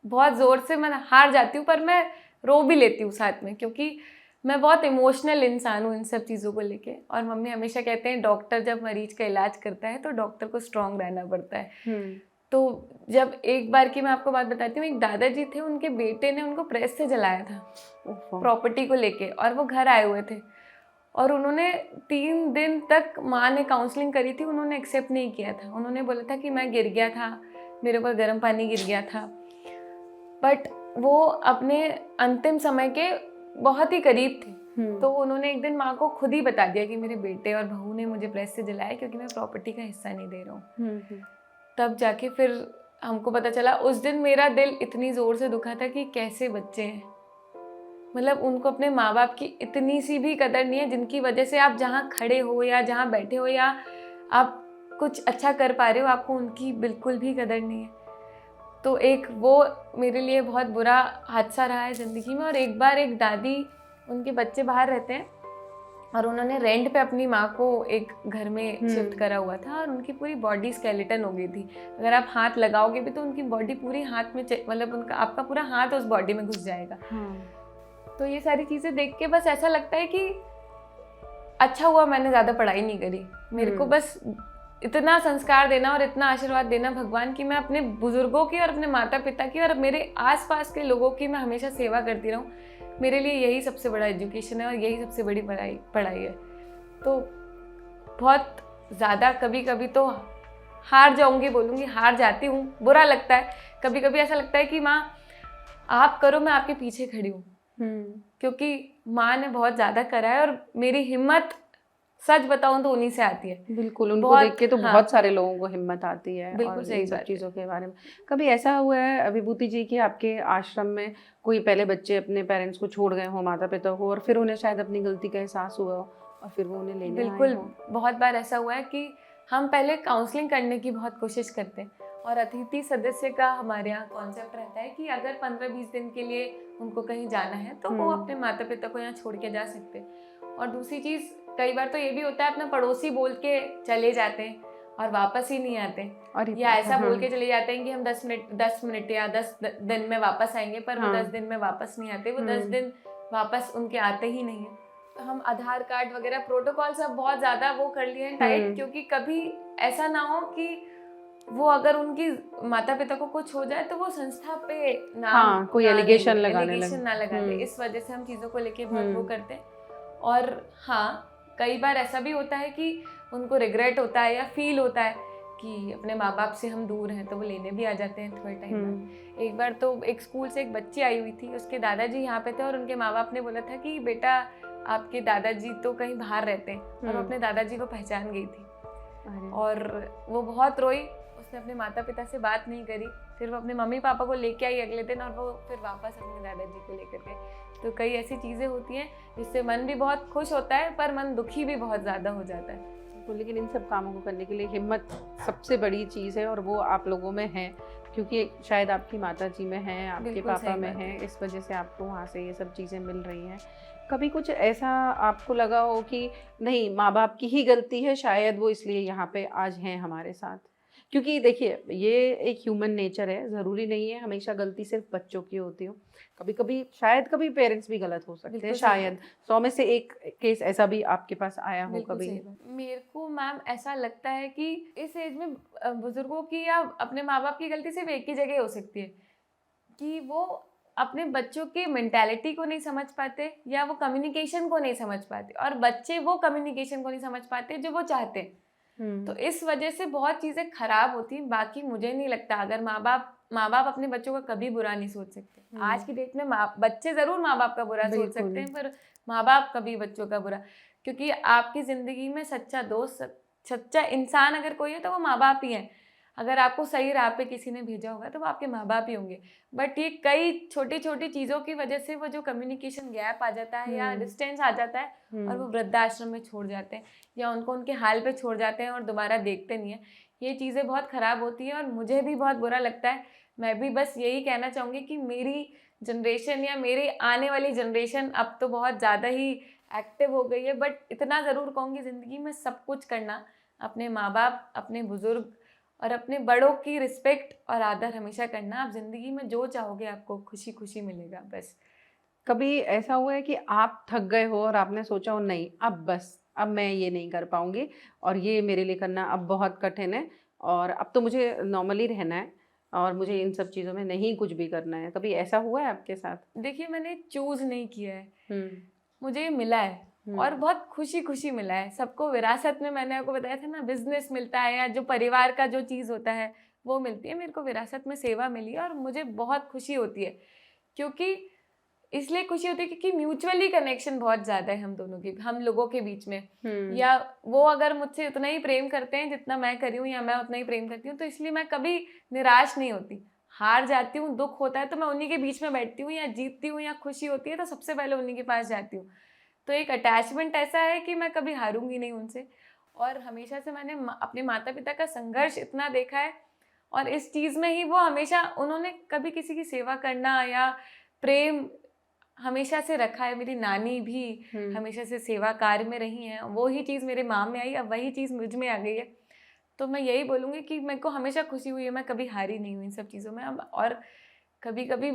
बहुत ज़ोर से मैं हार जाती हूँ, पर मैं रो भी लेती हूँ साथ में, क्योंकि मैं बहुत इमोशनल इंसान हूँ इन सब चीज़ों को लेके। और मम्मी हमेशा कहते हैं डॉक्टर जब मरीज का इलाज करता है तो डॉक्टर को स्ट्रांग रहना पड़ता है। तो जब एक बार की मैं आपको बात बताती हूँ, एक दादाजी थे, उनके बेटे ने उनको प्रेस से जलाया था प्रॉपर्टी को लेके, और वो घर आए हुए थे और उन्होंने 3 दिन तक माँ ने काउंसलिंग करी थी, उन्होंने एक्सेप्ट नहीं किया था। उन्होंने बोला था कि मैं गिर गया था, मेरे ऊपर गर्म पानी गिर गया था, बट वो अपने अंतिम समय के बहुत ही करीब थे। तो उन्होंने एक दिन माँ को खुद ही बता दिया कि मेरे बेटे और बहू ने मुझे प्रेस से जलाया क्योंकि मैं प्रॉपर्टी का हिस्सा नहीं दे रहा हूँ। तब जाके फिर हमको पता चला। उस दिन मेरा दिल इतनी ज़ोर से दुखा था कि कैसे बच्चे हैं, मतलब उनको अपने माँ बाप की इतनी सी भी कदर नहीं है, जिनकी वजह से आप जहाँ खड़े हो या जहाँ बैठे हो या आप कुछ अच्छा कर पा रहे हो, आपको उनकी बिल्कुल भी कदर नहीं है। तो एक वो मेरे लिए बहुत बुरा हादसा रहा है ज़िंदगी में। और एक बार एक दादी, उनके बच्चे बाहर रहते हैं और उन्होंने रेंट पे अपनी माँ को एक घर में शिफ्ट करा हुआ था और उनकी पूरी बॉडी स्केलेटन हो गई थी। अगर आप हाथ लगाओगे भी तो उनकी बॉडी पूरी हाथ में, मतलब उनका आपका पूरा हाथ उस बॉडी में घुस जाएगा। तो ये सारी चीज़ें देख के बस ऐसा लगता है कि अच्छा हुआ मैंने ज़्यादा पढ़ाई नहीं करी। मेरे को बस इतना संस्कार देना और इतना आशीर्वाद देना भगवान की, मैं अपने बुजुर्गों की और अपने माता पिता की और मेरे आसपास के लोगों की मैं हमेशा सेवा करती रहूं। मेरे लिए यही सबसे बड़ा एजुकेशन है और यही सबसे बड़ी पढ़ाई है। तो बहुत ज़्यादा कभी कभी तो हार जाऊंगी, बोलूँगी हार जाती हूँ, बुरा लगता है। कभी कभी ऐसा लगता है कि माँ आप करो, मैं आपके पीछे खड़ी हूँ, क्योंकि माँ ने बहुत ज़्यादा करा है और मेरी हिम्मत सच बताऊं तो उन्हीं से आती है। बिल्कुल, उनको देख के तो बहुत सारे लोगों को हिम्मत आती है। बिल्कुल सही सब चीज़ों के बारे में कभी ऐसा हुआ है विभूति जी कि आपके आश्रम में कोई पहले बच्चे अपने पेरेंट्स को छोड़ गए हो, माता पिता को, और फिर उन्हें शायद अपनी गलती का एहसास हुआ हो और फिर वो उन्हें लेने बिल्कुल बहुत बार ऐसा हुआ है कि हम पहले काउंसलिंग करने की बहुत कोशिश करते हैं और अतिथि सदस्य का हमारे यहाँ कॉन्सेप्ट रहता है कि अगर 15-20 दिन के लिए उनको कहीं जाना है तो वो अपने माता पिता को यहाँ छोड़ के जा सकते हैं। और दूसरी चीज़, कई बार तो ये भी होता है अपना पड़ोसी बोल के चले जाते हैं और वापस ही नहीं आते, या ऐसा बोल के चले जाते हैं कि हम 10 मिनट या 10 दिन में वापस आएंगे, पर वो 10 दिन में वापस नहीं आते, वो 10 दिन वापस उनके आते ही नहीं है। हम आधार कार्ड वगैरह प्रोटोकॉल सब बहुत ज़्यादा वो कर लिए हैं टाइट, क्योंकि कभी ऐसा ना हो कि वो अगर उनकी माता पिता को कुछ हो जाए तो वो संस्था पे नाम कोई एलिगेशन ना लगा दे। इस वजह से हम चीज़ों को लेके बहुत वो करते हैं। और हाँ, कई बार ऐसा भी होता है कि उनको रिग्रेट होता है या फील होता है कि अपने माँ बाप से हम दूर हैं, तो वो लेने भी आ जाते हैं थोड़े टाइम बाद। एक बार तो एक स्कूल से एक बच्ची आई हुई थी, उसके दादाजी यहाँ पे थे और उनके माँ बाप ने बोला था कि बेटा आपके दादाजी तो कहीं बाहर रहते हैं, और वो अपने दादाजी को पहचान गई थी और वो बहुत रोई। उसने अपने माता पिता से बात नहीं करी, फिर वो अपने मम्मी पापा को लेके आई अगले दिन और वो फिर वापस अपने दादाजी को लेकर गए। तो कई ऐसी चीज़ें होती हैं जिससे मन भी बहुत खुश होता है पर मन दुखी भी बहुत ज़्यादा हो जाता है। तो लेकिन इन सब कामों को करने के लिए हिम्मत सबसे बड़ी चीज़ है और वो आप लोगों में है, क्योंकि शायद आपकी माता जी में है, आपके पापा में है, इस वजह से आपको वहाँ से ये सब चीज़ें मिल रही हैं। कभी कुछ ऐसा आपको लगा हो कि नहीं माँ बाप की ही गलती है, शायद वो इसलिए यहाँ पे आज हैं हमारे साथ? क्योंकि देखिए ये एक ह्यूमन नेचर है, ज़रूरी नहीं है हमेशा गलती सिर्फ बच्चों की होती हो। कभी कभी शायद कभी पेरेंट्स भी गलत हो सकते हैं, बिल्कुल सही शायद 100 में से एक केस ऐसा भी आपके पास आया हो बिल्कुल कभी। सही बात। मेरे को मैम ऐसा लगता है कि इस एज में बुजुर्गों की या अपने माँ बाप की गलती सिर्फ एक ही जगह हो सकती है कि वो अपने बच्चों की मेंटालिटी को नहीं समझ पाते या वो कम्युनिकेशन को नहीं समझ पाते, और बच्चे वो कम्युनिकेशन को नहीं समझ पाते जो वो चाहते हैं। तो इस वजह से बहुत चीज़ें खराब होती हैं। बाकी मुझे नहीं लगता, अगर माँ बाप अपने बच्चों का कभी बुरा नहीं सोच सकते। आज की डेट में बच्चे ज़रूर माँ बाप का बुरा सोच सकते हैं, पर माँ बाप कभी बच्चों का बुरा, क्योंकि आपकी ज़िंदगी में सच्चा दोस्त, सच्चा इंसान अगर कोई है तो वो माँ बाप ही है। अगर आपको सही राह पे किसी ने भेजा होगा तो वो आपके माँ बाप ही होंगे। बट ये कई छोटी छोटी चीज़ों की वजह से वो जो कम्युनिकेशन गैप आ जाता है या डिस्टेंस आ जाता है और वो वृद्धाश्रम में छोड़ जाते हैं या उनको उनके हाल पे छोड़ जाते हैं और दोबारा देखते नहीं है। ये चीज़ें बहुत ख़राब होती हैं और मुझे भी बहुत बुरा लगता है। मैं भी बस यही कहना चाहूँगी कि मेरी जनरेशन या मेरी आने वाली जनरेशन अब तो बहुत ज़्यादा ही एक्टिव हो गई है, बट इतना ज़रूर कहूँगी ज़िंदगी में सब कुछ करना, अपने माँ बाप, अपने बुज़ुर्ग और अपने बड़ों की रिस्पेक्ट और आदर हमेशा करना। आप ज़िंदगी में जो चाहोगे आपको खुशी खुशी मिलेगा बस। कभी ऐसा हुआ है कि आप थक गए हो और आपने सोचा हो नहीं अब बस, अब मैं ये नहीं कर पाऊंगी और ये मेरे लिए करना अब बहुत कठिन है और अब तो मुझे नॉर्मली रहना है और मुझे इन सब चीज़ों में नहीं कुछ भी करना है, कभी ऐसा हुआ है आपके साथ? देखिए, मैंने चूज़ नहीं किया है, हम्म। मुझे मिला है और बहुत खुशी खुशी मिला है। सबको विरासत में, मैंने आपको बताया था ना, बिजनेस मिलता है या जो परिवार का जो चीज़ होता है वो मिलती है। मेरे को विरासत में सेवा मिली है और मुझे बहुत खुशी होती है, क्योंकि इसलिए खुशी होती है क्योंकि म्यूचुअली कनेक्शन बहुत ज़्यादा है हम दोनों के, हम लोगों के बीच में। या वो अगर मुझसे उतना ही प्रेम करते हैं जितना मैं करी हूँ या मैं उतना ही प्रेम करती हूँ, तो इसलिए मैं कभी निराश नहीं होती। हार जाती हूँ, दुख होता है तो मैं उन्हीं के बीच में बैठती हूँ, या जीतती हूँ या खुशी होती है तो सबसे पहले उन्हीं के पास जाती हूँ। तो एक अटैचमेंट ऐसा है कि मैं कभी हारूंगी नहीं उनसे। और हमेशा से मैंने अपने माता पिता का संघर्ष इतना देखा है, और इस चीज़ में ही वो हमेशा, उन्होंने कभी किसी की सेवा करना या प्रेम हमेशा से रखा है। मेरी नानी भी हमेशा से सेवा कार्य में रही हैं, वो ही चीज़ मेरे माँ में आई, अब वही चीज़ मुझ में आ गई है। तो मैं यही बोलूँगी कि मेरे को हमेशा खुशी हुई है, मैं कभी हारी नहीं हुई इन सब चीज़ों में। अब और कभी कभी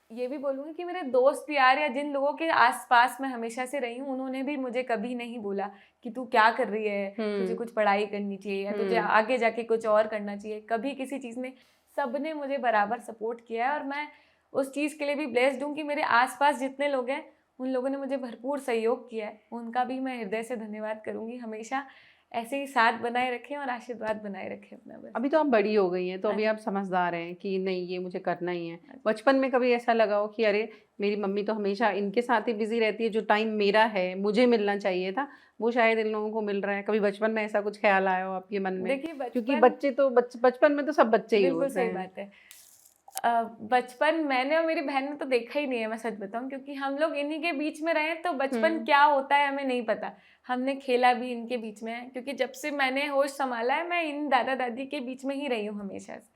ये भी बोलूँगी कि मेरे दोस्त यार या जिन लोगों के आसपास मैं हमेशा से रही हूँ, उन्होंने भी मुझे कभी नहीं बोला कि तू क्या कर रही है, तुझे कुछ पढ़ाई करनी चाहिए या तुझे आगे जाके कुछ और करना चाहिए, कभी किसी चीज़ ने, सबने मुझे बराबर सपोर्ट किया है। और मैं उस चीज़ के लिए भी ब्लेस्ड हूँ कि मेरे आसपास जितने लोग हैं उन लोगों ने मुझे भरपूर सहयोग किया है, उनका भी मैं हृदय से धन्यवाद करूँगी। हमेशा ऐसे ही साथ बनाए रखें और आशीर्वाद बनाए रखें अपना बस। अभी तो आप बड़ी हो गई हैं तो अभी आप समझदार हैं कि नहीं ये मुझे करना ही है। बचपन में कभी ऐसा लगा हो कि अरे मेरी मम्मी तो हमेशा इनके साथ ही बिजी रहती है, जो टाइम मेरा है मुझे मिलना चाहिए था वो शायद इन लोगों को मिल रहा है, कभी बचपन में ऐसा कुछ ख्याल आया हो आपके मन में? देखिए, क्योंकि बच्चे तो बचपन में तो सब बच्चे ही बिल्कुल होते सही हैं। बात है। बचपन मैंने और मेरी बहन ने तो देखा ही नहीं है, मैं सच बताऊं, क्योंकि हम लोग इन्हीं के बीच में रहे, तो बचपन क्या होता है हमें नहीं पता। हमने खेला भी इनके बीच में है, क्योंकि जब से मैंने होश संभाला है मैं इन दादा दादी के बीच में ही रही हूँ हमेशा से।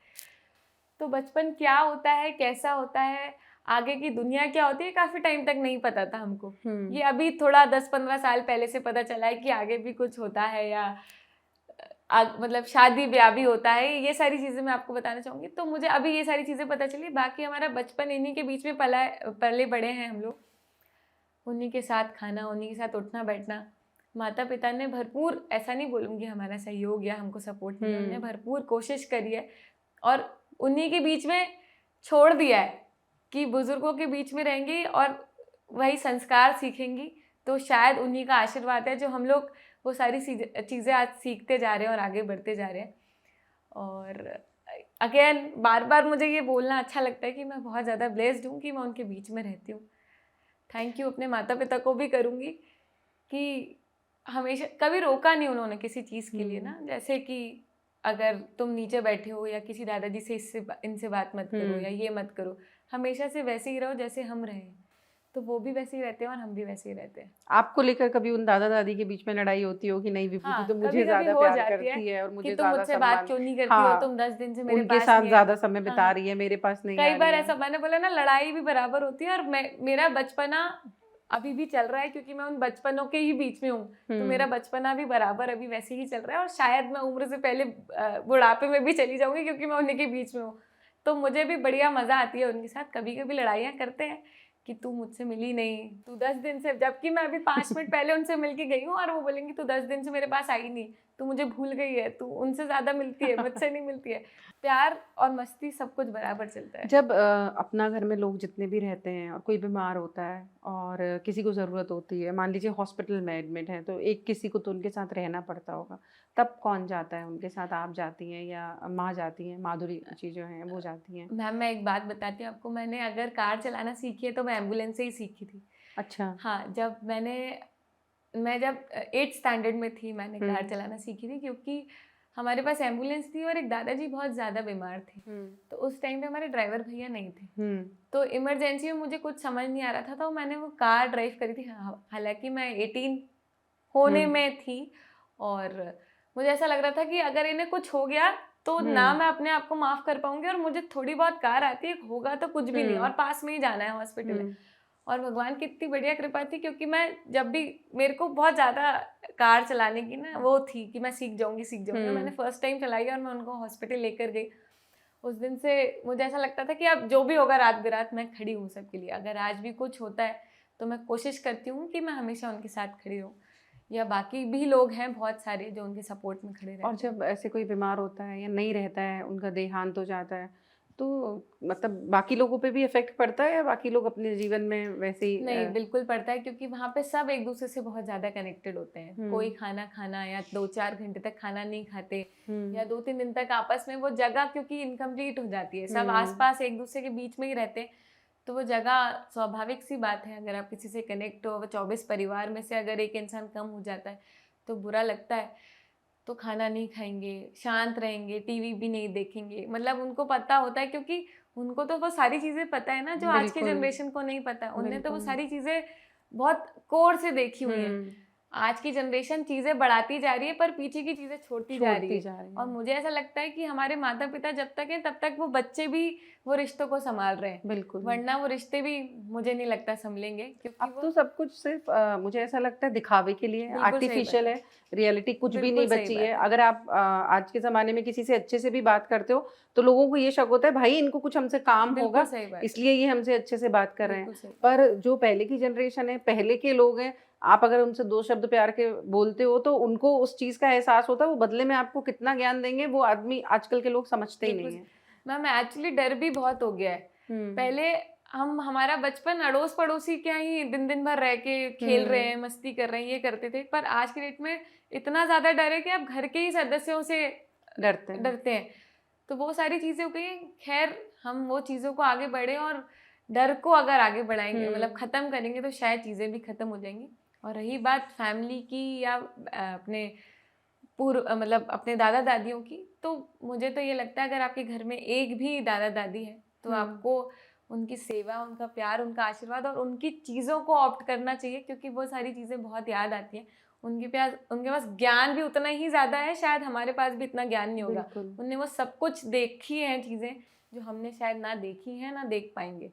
तो बचपन क्या होता है, कैसा होता है, आगे की दुनिया क्या होती है, काफी टाइम तक नहीं पता था हमको। ये अभी थोड़ा 10-15 साल पहले से पता चला है कि आगे भी कुछ होता है, या मतलब शादी ब्याह भी होता है। ये सारी चीज़ें मैं आपको बताना चाहूँगी। तो मुझे अभी ये सारी चीज़ें पता चली। बाकी हमारा बचपन इन्हीं के बीच में पले बड़े हैं हम लोग, उन्हीं के साथ खाना, उन्हीं के साथ उठना बैठना। माता पिता ने भरपूर, ऐसा नहीं बोलूँगी हमारा सहयोग या हमको सपोर्ट मिला, उन्होंने भरपूर कोशिश करी है और उन्हीं के बीच में छोड़ दिया है कि बुजुर्गों के बीच में रहेंगी और वही संस्कार सीखेंगी। तो शायद उन्हीं का आशीर्वाद है जो हम लोग वो सारी चीज़ें आज सीखते जा रहे हैं और आगे बढ़ते जा रहे हैं। और अगेन बार बार मुझे ये बोलना अच्छा लगता है कि मैं बहुत ज़्यादा ब्लेस्ड हूँ कि मैं उनके बीच में रहती हूँ। थैंक यू अपने माता पिता को भी करूँगी कि हमेशा कभी रोका नहीं उन्होंने किसी चीज़ के लिए ना। जैसे कि अगर तुम नीचे बैठे हो या किसी दादाजी से इनसे बात मत करो या ये मत करो, हमेशा से वैसे ही रहो जैसे हम रहे। तो वो भी वैसे ही रहते हैं और हम भी वैसे ही रहते हैं। आपको लेकर कभी उन दादा दादी के बीच में लड़ाई होती हो कि नहीं विभूति तो मुझे ज्यादा प्यार करती है और मुझे तुम ज्यादा मुझसे बात सम्मान, क्यों नहीं करती हो, हाँ तुम 10 दिन से मेरे उनके पास साथ नहीं ज्यादा आई। समय बिता हाँ, रही है, मेरे पास नहीं आ कई रही बार है। ऐसा मैंने बोला ना, लड़ाई भी बराबर होती है। और मेरा बचपना अभी भी चल रहा है, क्योंकि मैं उन बचपनों के ही बीच में हूँ। तो मेरा बचपना भी बराबर अभी वैसे ही चल रहा है, और शायद मैं उम्र से पहले बुढ़ापे में भी चली जाऊंगी, क्योंकि मैं उन्हीं के बीच में हूँ। तो मुझे भी बढ़िया मजा आती है उनके साथ। कभी कभी लड़ाइयाँ करते हैं कि तू मुझसे मिली नहीं, तू 10 दिन से, जबकि मैं अभी 5 मिनट पहले उनसे मिल के गई हूँ, और वो बोलेंगी तू 10 दिन से मेरे पास आई नहीं, तू मुझे भूल गई है, तू उनसे ज्यादा मिलती है, मुझसे नहीं मिलती है। प्यार और मस्ती सब कुछ बराबर चलता है। जब अपना घर में लोग जितने भी रहते हैं और कोई बीमार होता है और किसी को ज़रूरत होती है, मान लीजिए हॉस्पिटल में एडमिट है, तो एक किसी को तो उनके साथ रहना पड़ता होगा, तब कौन जाता है उनके साथ? आप जाती हैं या माँ जाती हैं, माधुरी जी जो हैं वो जाती हैं? मैम मैं एक बात बताती हूँ आपको, मैंने अगर कार चलाना सीखी है तो मैं एम्बुलेंस से ही सीखी थी। अच्छा। हाँ, मैं जब 8th स्टैंडर्ड में थी मैंने कार चलाना सीखी थी, क्योंकि हमारे पास एम्बुलेंस थी और एक दादाजी बहुत ज़्यादा बीमार थे। तो उस टाइम पे हमारे ड्राइवर भैया नहीं थे। तो इमरजेंसी में मुझे कुछ समझ नहीं आ रहा था, तो मैंने वो कार ड्राइव करी थी। हालांकि मैं 18 होने में थी, और मुझे ऐसा लग रहा था कि अगर इन्हें कुछ हो गया तो ना मैं अपने आप को माफ कर पाऊंगी, और मुझे थोड़ी बहुत कार आती है, होगा तो कुछ भी नहीं, और पास में ही जाना है हॉस्पिटल। और भगवान की इतनी बढ़िया कृपा थी, क्योंकि मैं जब भी, मेरे को बहुत ज़्यादा कार चलाने की ना वो थी कि मैं सीख जाऊंगी। मैंने फर्स्ट टाइम चलाई और मैं उनको हॉस्पिटल लेकर गई। उस दिन से मुझे ऐसा लगता था कि अब जो भी होगा रात बिरात मैं खड़ी हूँ सबके लिए। अगर आज भी कुछ होता है तो मैं कोशिश करती हूँ कि मैं हमेशा उनके साथ खड़ी रहूँ, या बाकी भी लोग हैं बहुत सारे जो उनके सपोर्ट में खड़े रहते हैं। और जब ऐसे कोई बीमार होता है या नहीं रहता है, उनका देहांत हो जाता है, तो मतलब बाकी लोगों पे भी इफेक्ट पड़ता है या बाकी लोग अपने जीवन में वैसे ही? नहीं, बिल्कुल पड़ता है, क्योंकि वहाँ पे सब एक दूसरे से बहुत ज़्यादा कनेक्टेड होते हैं। कोई खाना या 2-4 घंटे तक खाना नहीं खाते, या 2-3 दिन तक आपस में वो जगह, क्योंकि इनकम्प्लीट हो जाती है, सब आसपास एक दूसरे के बीच में ही रहते हैं, तो वो जगह, स्वाभाविक सी बात है, अगर आप किसी से कनेक्ट हो, 24 परिवार में से अगर एक इंसान कम हो जाता है तो बुरा लगता है। तो खाना नहीं खाएंगे, शांत रहेंगे, टीवी भी नहीं देखेंगे, मतलब उनको पता होता है, क्योंकि उनको तो वो सारी चीज़ें पता है ना, जो आज की जनरेशन को नहीं पता। उनने तो वो सारी चीज़ें बहुत कोर से देखी हुई हैं। आज की जनरेशन चीज़ें बढ़ाती जा रही है, पर पीछे की चीज़ें छोड़ती जा रही है। और मुझे ऐसा लगता है कि हमारे माता पिता जब तक हैं तब तक वो बच्चे भी वो रिश्तों को संभाल रहे हैं, बिल्कुल। वरना वो रिश्ते भी मुझे नहीं लगता संभलेंगे, क्योंकि अब तो सब कुछ सिर्फ मुझे ऐसा लगता है दिखावे के लिए, आर्टिफिशियल है, रियलिटी कुछ भी नहीं बची है। अगर आप आज के ज़माने में किसी से अच्छे से भी बात करते हो तो लोगों को ये शक होता है भाई इनको कुछ हमसे काम होगा, इसलिए ये हमसे अच्छे से बात कर रहे हैं। पर जो पहले की जनरेशन है, पहले के लोग हैं, आप अगर उनसे 2 शब्द प्यार के बोलते हो तो उनको उस चीज़ का एहसास होता है, वो बदले में आपको कितना ज्ञान देंगे वो आदमी आजकल के लोग समझते ही नहीं है। मैम एक्चुअली डर भी बहुत हो गया है। पहले हमारा बचपन अड़ोस पड़ोसी क्या ही दिन दिन भर रह के खेल रहे हैं, मस्ती कर रहे हैं, ये करते थे, पर आज के डेट में इतना ज्यादा डर है कि आप घर के ही सदस्यों से डरते हैं। तो वो सारी चीजें हो गई। खैर, हम वो चीजों को आगे बढ़े, और डर को अगर आगे बढ़ाएंगे, मतलब खत्म करेंगे, तो शायद चीजें भी खत्म हो जाएंगी। और रही बात फैमिली की या अपने मतलब अपने दादा दादियों की, तो मुझे तो ये लगता है अगर आपके घर में एक भी दादा दादी है तो आपको उनकी सेवा, उनका प्यार, उनका आशीर्वाद और उनकी चीज़ों को ऑप्ट करना चाहिए, क्योंकि वो सारी चीज़ें बहुत याद आती हैं। उनके पास ज्ञान भी उतना ही ज़्यादा है, शायद हमारे पास भी इतना ज्ञान नहीं होगा। उनने वो सब कुछ देखी हैं चीज़ें जो हमने शायद ना देखी हैं, ना देख पाएंगे।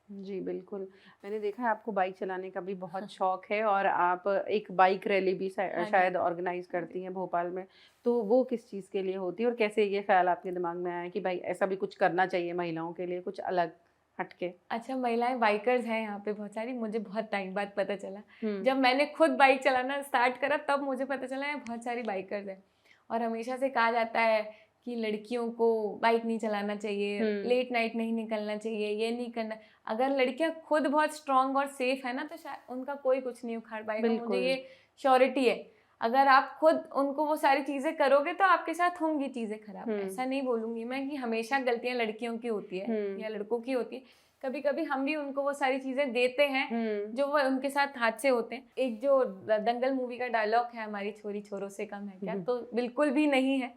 जी बिल्कुल। मैंने देखा है आपको बाइक चलाने का भी बहुत शौक है, और आप एक बाइक रैली भी शायद ऑर्गेनाइज करती हैं भोपाल में। तो वो किस चीज़ के लिए होती है, और कैसे ये ख्याल आपके दिमाग में आया कि भाई ऐसा भी कुछ करना चाहिए महिलाओं के लिए, कुछ अलग हटके? अच्छा, महिलाएं बाइकर्स हैं यहाँ पे बहुत सारी, मुझे बहुत टाइम बाद पता चला। जब मैंने खुद बाइक चलाना स्टार्ट करा तब मुझे पता चला है बहुत सारी बाइकर्स हैं। और हमेशा से कहा जाता है कि लड़कियों को बाइक नहीं चलाना चाहिए, लेट नाइट नहीं निकलना चाहिए, ये नहीं करना। अगर लड़कियां खुद बहुत स्ट्रांग और सेफ है ना, तो शायद उनका कोई कुछ नहीं उखाड़ पाएगा, मुझे ये श्योरिटी है। अगर आप खुद उनको वो सारी चीजें करोगे तो आपके साथ होंगी चीजें खराब। ऐसा नहीं बोलूंगी मैं कि हमेशा गलतियां लड़कियों की होती है या लड़कों की होती है, कभी कभी हम भी उनको वो सारी चीजें देते हैं जो वो उनके साथ हादसे होते हैं। एक जो दंगल मूवी का डायलॉग है, हमारी छोरी छोरों से कम है क्या, तो बिल्कुल भी नहीं है।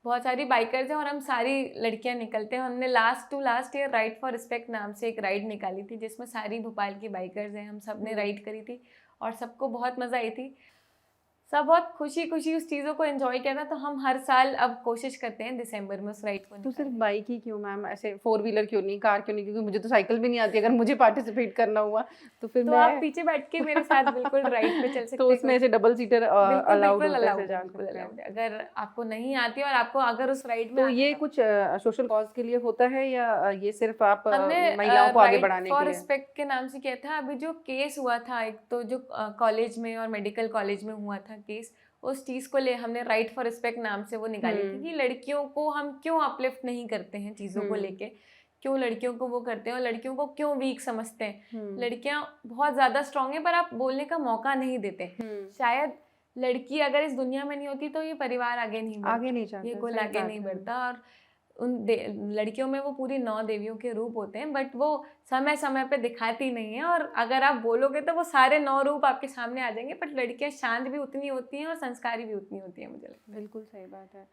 बहुत सारी बाइकर्स हैं और हम सारी लड़कियां निकलते हैं। हमने last year ride for respect नाम से एक राइड निकाली थी, जिसमें सारी भोपाल की बाइकर्स हैं, हम सब ने राइड करी थी और सबको बहुत मजा आई थी। सब बहुत खुशी खुशी उस चीज़ों को एंजॉय किया था। तो हम हर साल अब कोशिश करते हैं दिसंबर में उस राइड को तो सिर्फ निकालने की। बाइक ही क्यों मैम, ऐसे फोर व्हीलर क्यों नहीं, कार क्यों नहीं? क्योंकि मुझे तो साइकिल भी नहीं आती, अगर मुझे पार्टिसिपेट करना हुआ तो फिर तो आप मैं पीछे बैठ के मेरे साथ बिल्कुल राइड पे चल तो सकते हैं, उसमें ऐसे डबल सीटर बिल्कुल अलाउड बिल्कुल होता है, ऐसे अलाउड है, जा बिल्कुल सकते हैं। अलाउड है। अगर आपको नहीं आती है और आपको अगर उस राइड में तो आना ये है, कुछ सोशल कॉज के लिए होता है या ये सिर्फ आप हमने महिलाओं को आगे राइट बढ़ाने के फॉर लिए? रिस्पेक्ट के नाम से किया था। अभी जो केस हुआ था, एक तो जो कॉलेज में और मेडिकल कॉलेज में हुआ था केस, उस चीज़ को ले हमने राइट फॉर रिस्पेक्ट नाम से वो निकाली थी कि लड़कियों को हम क्यों अपलिफ्ट नहीं करते हैं चीज़ों को लेके, क्यों लड़कियों को वो करते हैं और लड़कियों को क्यों वीक समझते हैं। लड़कियां बहुत ज़्यादा स्ट्रांग है पर आप बोलने का मौका नहीं देते। शायद लड़की अगर इस दुनिया में नहीं होती तो ये परिवार आगे नहीं बढ़ता, आगे नहीं जाता, ये कुल सही आगे बात नहीं है। बढ़ता। और लड़कियों में वो पूरी 9 देवियों के रूप होते हैं, बट वो समय समय पे दिखाती नहीं है। और अगर आप बोलोगे तो वो सारे 9 रूप आपके सामने आ जाएंगे। बट लड़कियां शांत भी उतनी होती हैं और संस्कारी भी उतनी होती हैं, मुझे लगता है। बिल्कुल सही बात है।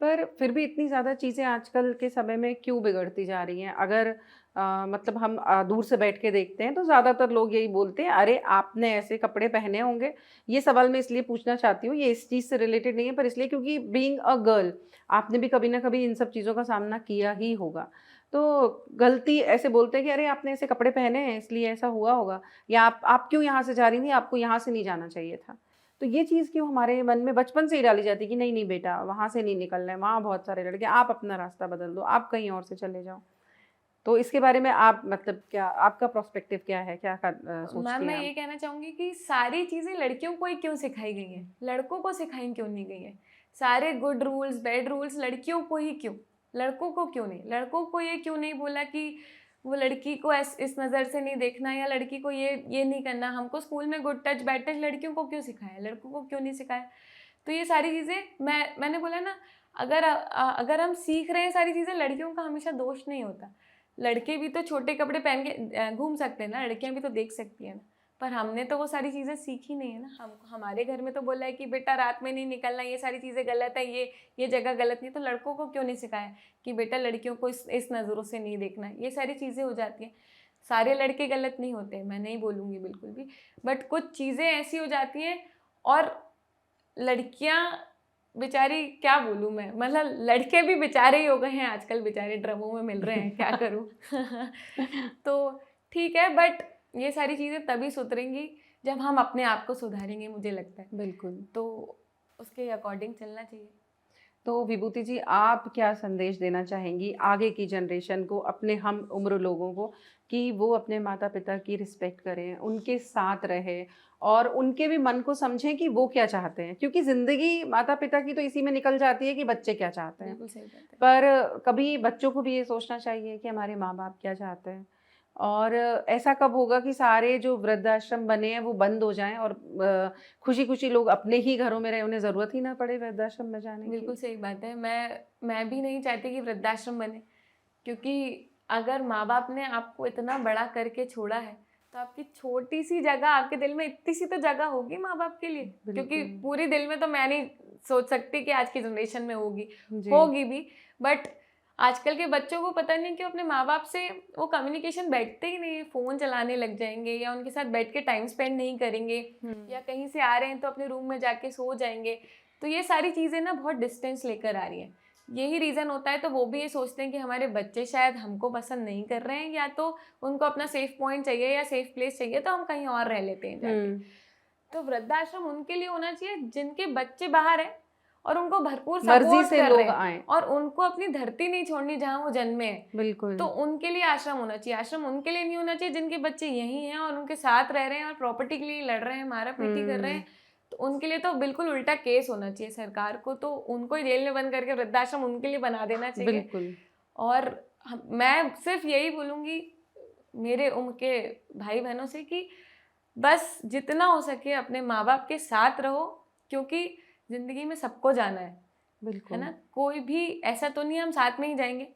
पर फिर भी इतनी ज़्यादा चीज़ें आजकल के समय में क्यों बिगड़ती जा रही हैं? अगर मतलब हम दूर से बैठ के देखते हैं तो ज़्यादातर लोग यही बोलते हैं, अरे आपने ऐसे कपड़े पहने होंगे। ये सवाल मैं इसलिए पूछना चाहती हूँ, ये इस चीज़ से रिलेटेड नहीं है, पर इसलिए क्योंकि बीइंग अ गर्ल आपने भी कभी ना कभी इन सब चीज़ों का सामना किया ही होगा। तो गलती ऐसे बोलते हैं कि अरे आपने ऐसे कपड़े पहने हैं इसलिए ऐसा हुआ होगा, या आप क्यों यहाँ से जा रही थी, आपको यहाँ से नहीं जाना चाहिए था। तो ये चीज़ क्यों हमारे मन में बचपन से ही डाली जाती है कि नहीं नहीं बेटा वहाँ से नहीं निकलना है, वहाँ बहुत सारे लड़के, आप अपना रास्ता बदल दो, आप कहीं और से चले जाओ। तो इसके बारे में आप मतलब क्या आपका पर्सपेक्टिव क्या है, क्या मैम सोचती हैं मैं आप? ये कहना चाहूंगी कि सारी चीज़ें लड़कियों को ही क्यों सिखाई गई हैं, लड़कों को सिखाई क्यों नहीं गई हैं। सारे गुड रूल्स बैड रूल्स लड़कियों को ही क्यों, लड़कों को क्यों नहीं? लड़कों को ये क्यों नहीं बोला कि वो लड़की को इस नज़र से नहीं देखना, या लड़की को ये नहीं करना। हमको स्कूल में गुड टच बैड टच लड़कियों को क्यों सिखाया, लड़कों को क्यों नहीं सिखाया? तो ये सारी चीज़ें मैंने बोला ना, अगर हम सीख रहे हैं सारी चीज़ें, लड़कियों का हमेशा दोष नहीं होता। लड़के भी तो छोटे कपड़े पहन के घूम सकते हैं ना, लड़कियां भी तो देख सकती हैं ना। पर हमने तो वो सारी चीज़ें सीखी नहीं है ना। हम हमारे घर में तो बोला है कि बेटा रात में नहीं निकलना, ये सारी चीज़ें गलत है, ये जगह गलत नहीं। तो लड़कों को क्यों नहीं सिखाया कि बेटा लड़कियों को इस नज़रों से नहीं देखना। ये सारी चीज़ें हो जाती हैं। सारे लड़के गलत नहीं होते, मैं नहीं बोलूँगी बिल्कुल भी, बट कुछ चीज़ें ऐसी हो जाती हैं। और लड़कियां बेचारी, क्या बोलूँ मैं, मतलब लड़के भी बेचारे ही हो गए हैं आजकल, बेचारे ड्रमों में मिल रहे हैं, क्या करूँ। तो ठीक है, बट ये सारी चीज़ें तभी सुधरेंगी जब हम अपने आप को सुधारेंगे, मुझे लगता है। बिल्कुल। तो उसके अकॉर्डिंग चलना चाहिए। तो विभूति जी आप क्या संदेश देना चाहेंगी आगे की जनरेशन को, अपने हम उम्र लोगों को, कि वो अपने माता पिता की रिस्पेक्ट करें, उनके साथ रहें और उनके भी मन को समझें कि वो क्या चाहते हैं, क्योंकि ज़िंदगी माता पिता की तो इसी में निकल जाती है कि बच्चे क्या चाहते हैं। बिल्कुल सही बात है। पर कभी बच्चों को भी ये सोचना चाहिए कि हमारे माँ बाप क्या चाहते हैं। और ऐसा कब होगा कि सारे जो वृद्धाश्रम बने हैं वो बंद हो जाएं और खुशी-खुशी लोग अपने ही घरों में रहें, उन्हें ज़रूरत ही ना पड़े वृद्धाश्रम में जाने बिल्कुल की। सही बात है। मैं भी नहीं चाहती कि वृद्धाश्रम बने, क्योंकि अगर माँ बाप ने आपको इतना बड़ा करके छोड़ा है तो आपकी छोटी सी जगह, आपके दिल में इतनी सी तो जगह होगी माँ बाप के लिए। क्योंकि बिल्कुल। पूरी दिल में तो मैं नहीं सोच सकती कि आज की जनरेशन में होगी, जी। होगी भी। बट आजकल के बच्चों को पता नहीं क्यों अपने माँ बाप से वो कम्युनिकेशन बैठते ही नहीं, फ़ोन चलाने लग जाएंगे या उनके साथ बैठ के टाइम स्पेंड नहीं करेंगे, या कहीं से आ रहे हैं तो अपने रूम में जाके सो जाएंगे। तो ये सारी चीज़ें ना बहुत डिस्टेंस लेकर आ रही हैं। यही रीज़न होता है। तो वो भी ये सोचते हैं कि हमारे बच्चे शायद हमको पसंद नहीं कर रहे हैं, या तो उनको अपना सेफ पॉइंट चाहिए या सेफ प्लेस चाहिए, तो हम कहीं और रह लेते हैं जाके। तो वृद्धाश्रम उनके लिए होना चाहिए जिनके बच्चे बाहर हैं और उनको भरपूर मर्जी सपोर्ट से कर रहे लोग हैं, आएं। और उनको अपनी धरती नहीं छोड़नी जहाँ वो जन्मे हैं। बिल्कुल। तो उनके लिए आश्रम होना चाहिए। आश्रम उनके लिए नहीं होना चाहिए जिनके बच्चे यहीं हैं और उनके साथ रह रहे हैं और प्रॉपर्टी के लिए लड़ रहे हैं, मारा पीटी कर रहे हैं। तो उनके लिए तो बिल्कुल उल्टा केस होना चाहिए। सरकार को तो उनको ही जेल में बंद करके वृद्धाश्रम उनके लिए बना देना चाहिए। बिल्कुल। और मैं सिर्फ यही बोलूँगी मेरे उम्र के भाई बहनों से कि बस जितना हो सके अपने माँ बाप के साथ रहो, क्योंकि ज़िंदगी में सबको जाना है बिल्कुल। ना। कोई भी ऐसा तो नहीं हम साथ में ही जाएंगे,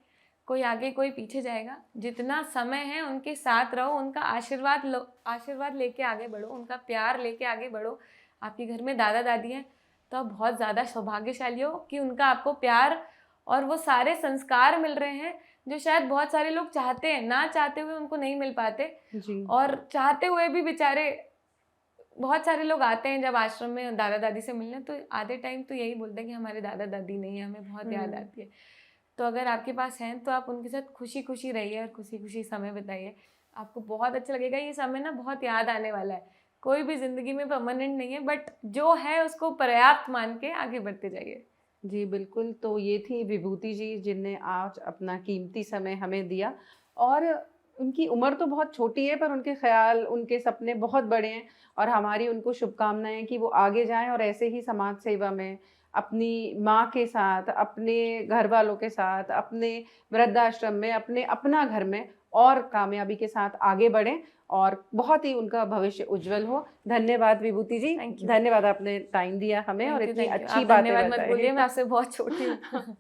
कोई आगे कोई पीछे जाएगा। जितना समय है उनके साथ रहो, उनका आशीर्वाद लो, आशीर्वाद लेके आगे बढ़ो, उनका प्यार लेके आगे बढ़ो। आपके घर में दादा दादी हैं तो आप बहुत ज़्यादा सौभाग्यशाली हो कि उनका आपको प्यार और वो सारे संस्कार मिल रहे हैं जो शायद बहुत सारे लोग चाहते हैं, ना चाहते हुए उनको नहीं मिल पाते। जी। और चाहते हुए भी बेचारे बहुत सारे लोग आते हैं जब आश्रम में दादा दादी से मिलने, तो आधे टाइम तो यही बोलते हैं कि हमारे दादा दादी नहीं है, हमें बहुत याद आती है। तो अगर आपके पास हैं तो आप उनके साथ खुशी खुशी रहिए और खुशी खुशी समय बिताइए, आपको बहुत अच्छा लगेगा। ये समय ना बहुत याद आने वाला है। कोई भी ज़िंदगी में परमानेंट नहीं है, बट जो है उसको पर्याप्त मान के आगे बढ़ते जाइए। जी बिल्कुल, तो ये थी विभूति जी जिनने आज अपना कीमती समय हमें दिया। और उनकी उम्र तो बहुत छोटी है, पर उनके ख़्याल, उनके सपने बहुत बड़े हैं। और हमारी उनको शुभकामनाएँ कि वो आगे जाएँ और ऐसे ही समाज सेवा में अपनी माँ के साथ, अपने घर वालों के साथ, अपने वृद्धाश्रम में, अपना घर में और कामयाबी के साथ आगे बढ़ें और बहुत ही उनका भविष्य उज्जवल हो। धन्यवाद विभूति जी। Thank you. धन्यवाद, आपने टाइम दिया हमें और थैंक यू, इतनी थैंक यू। अच्छी आप बातें धन्यवाद मत बताई। बोलिए, मैं आपसे बहुत छोटी हूँ।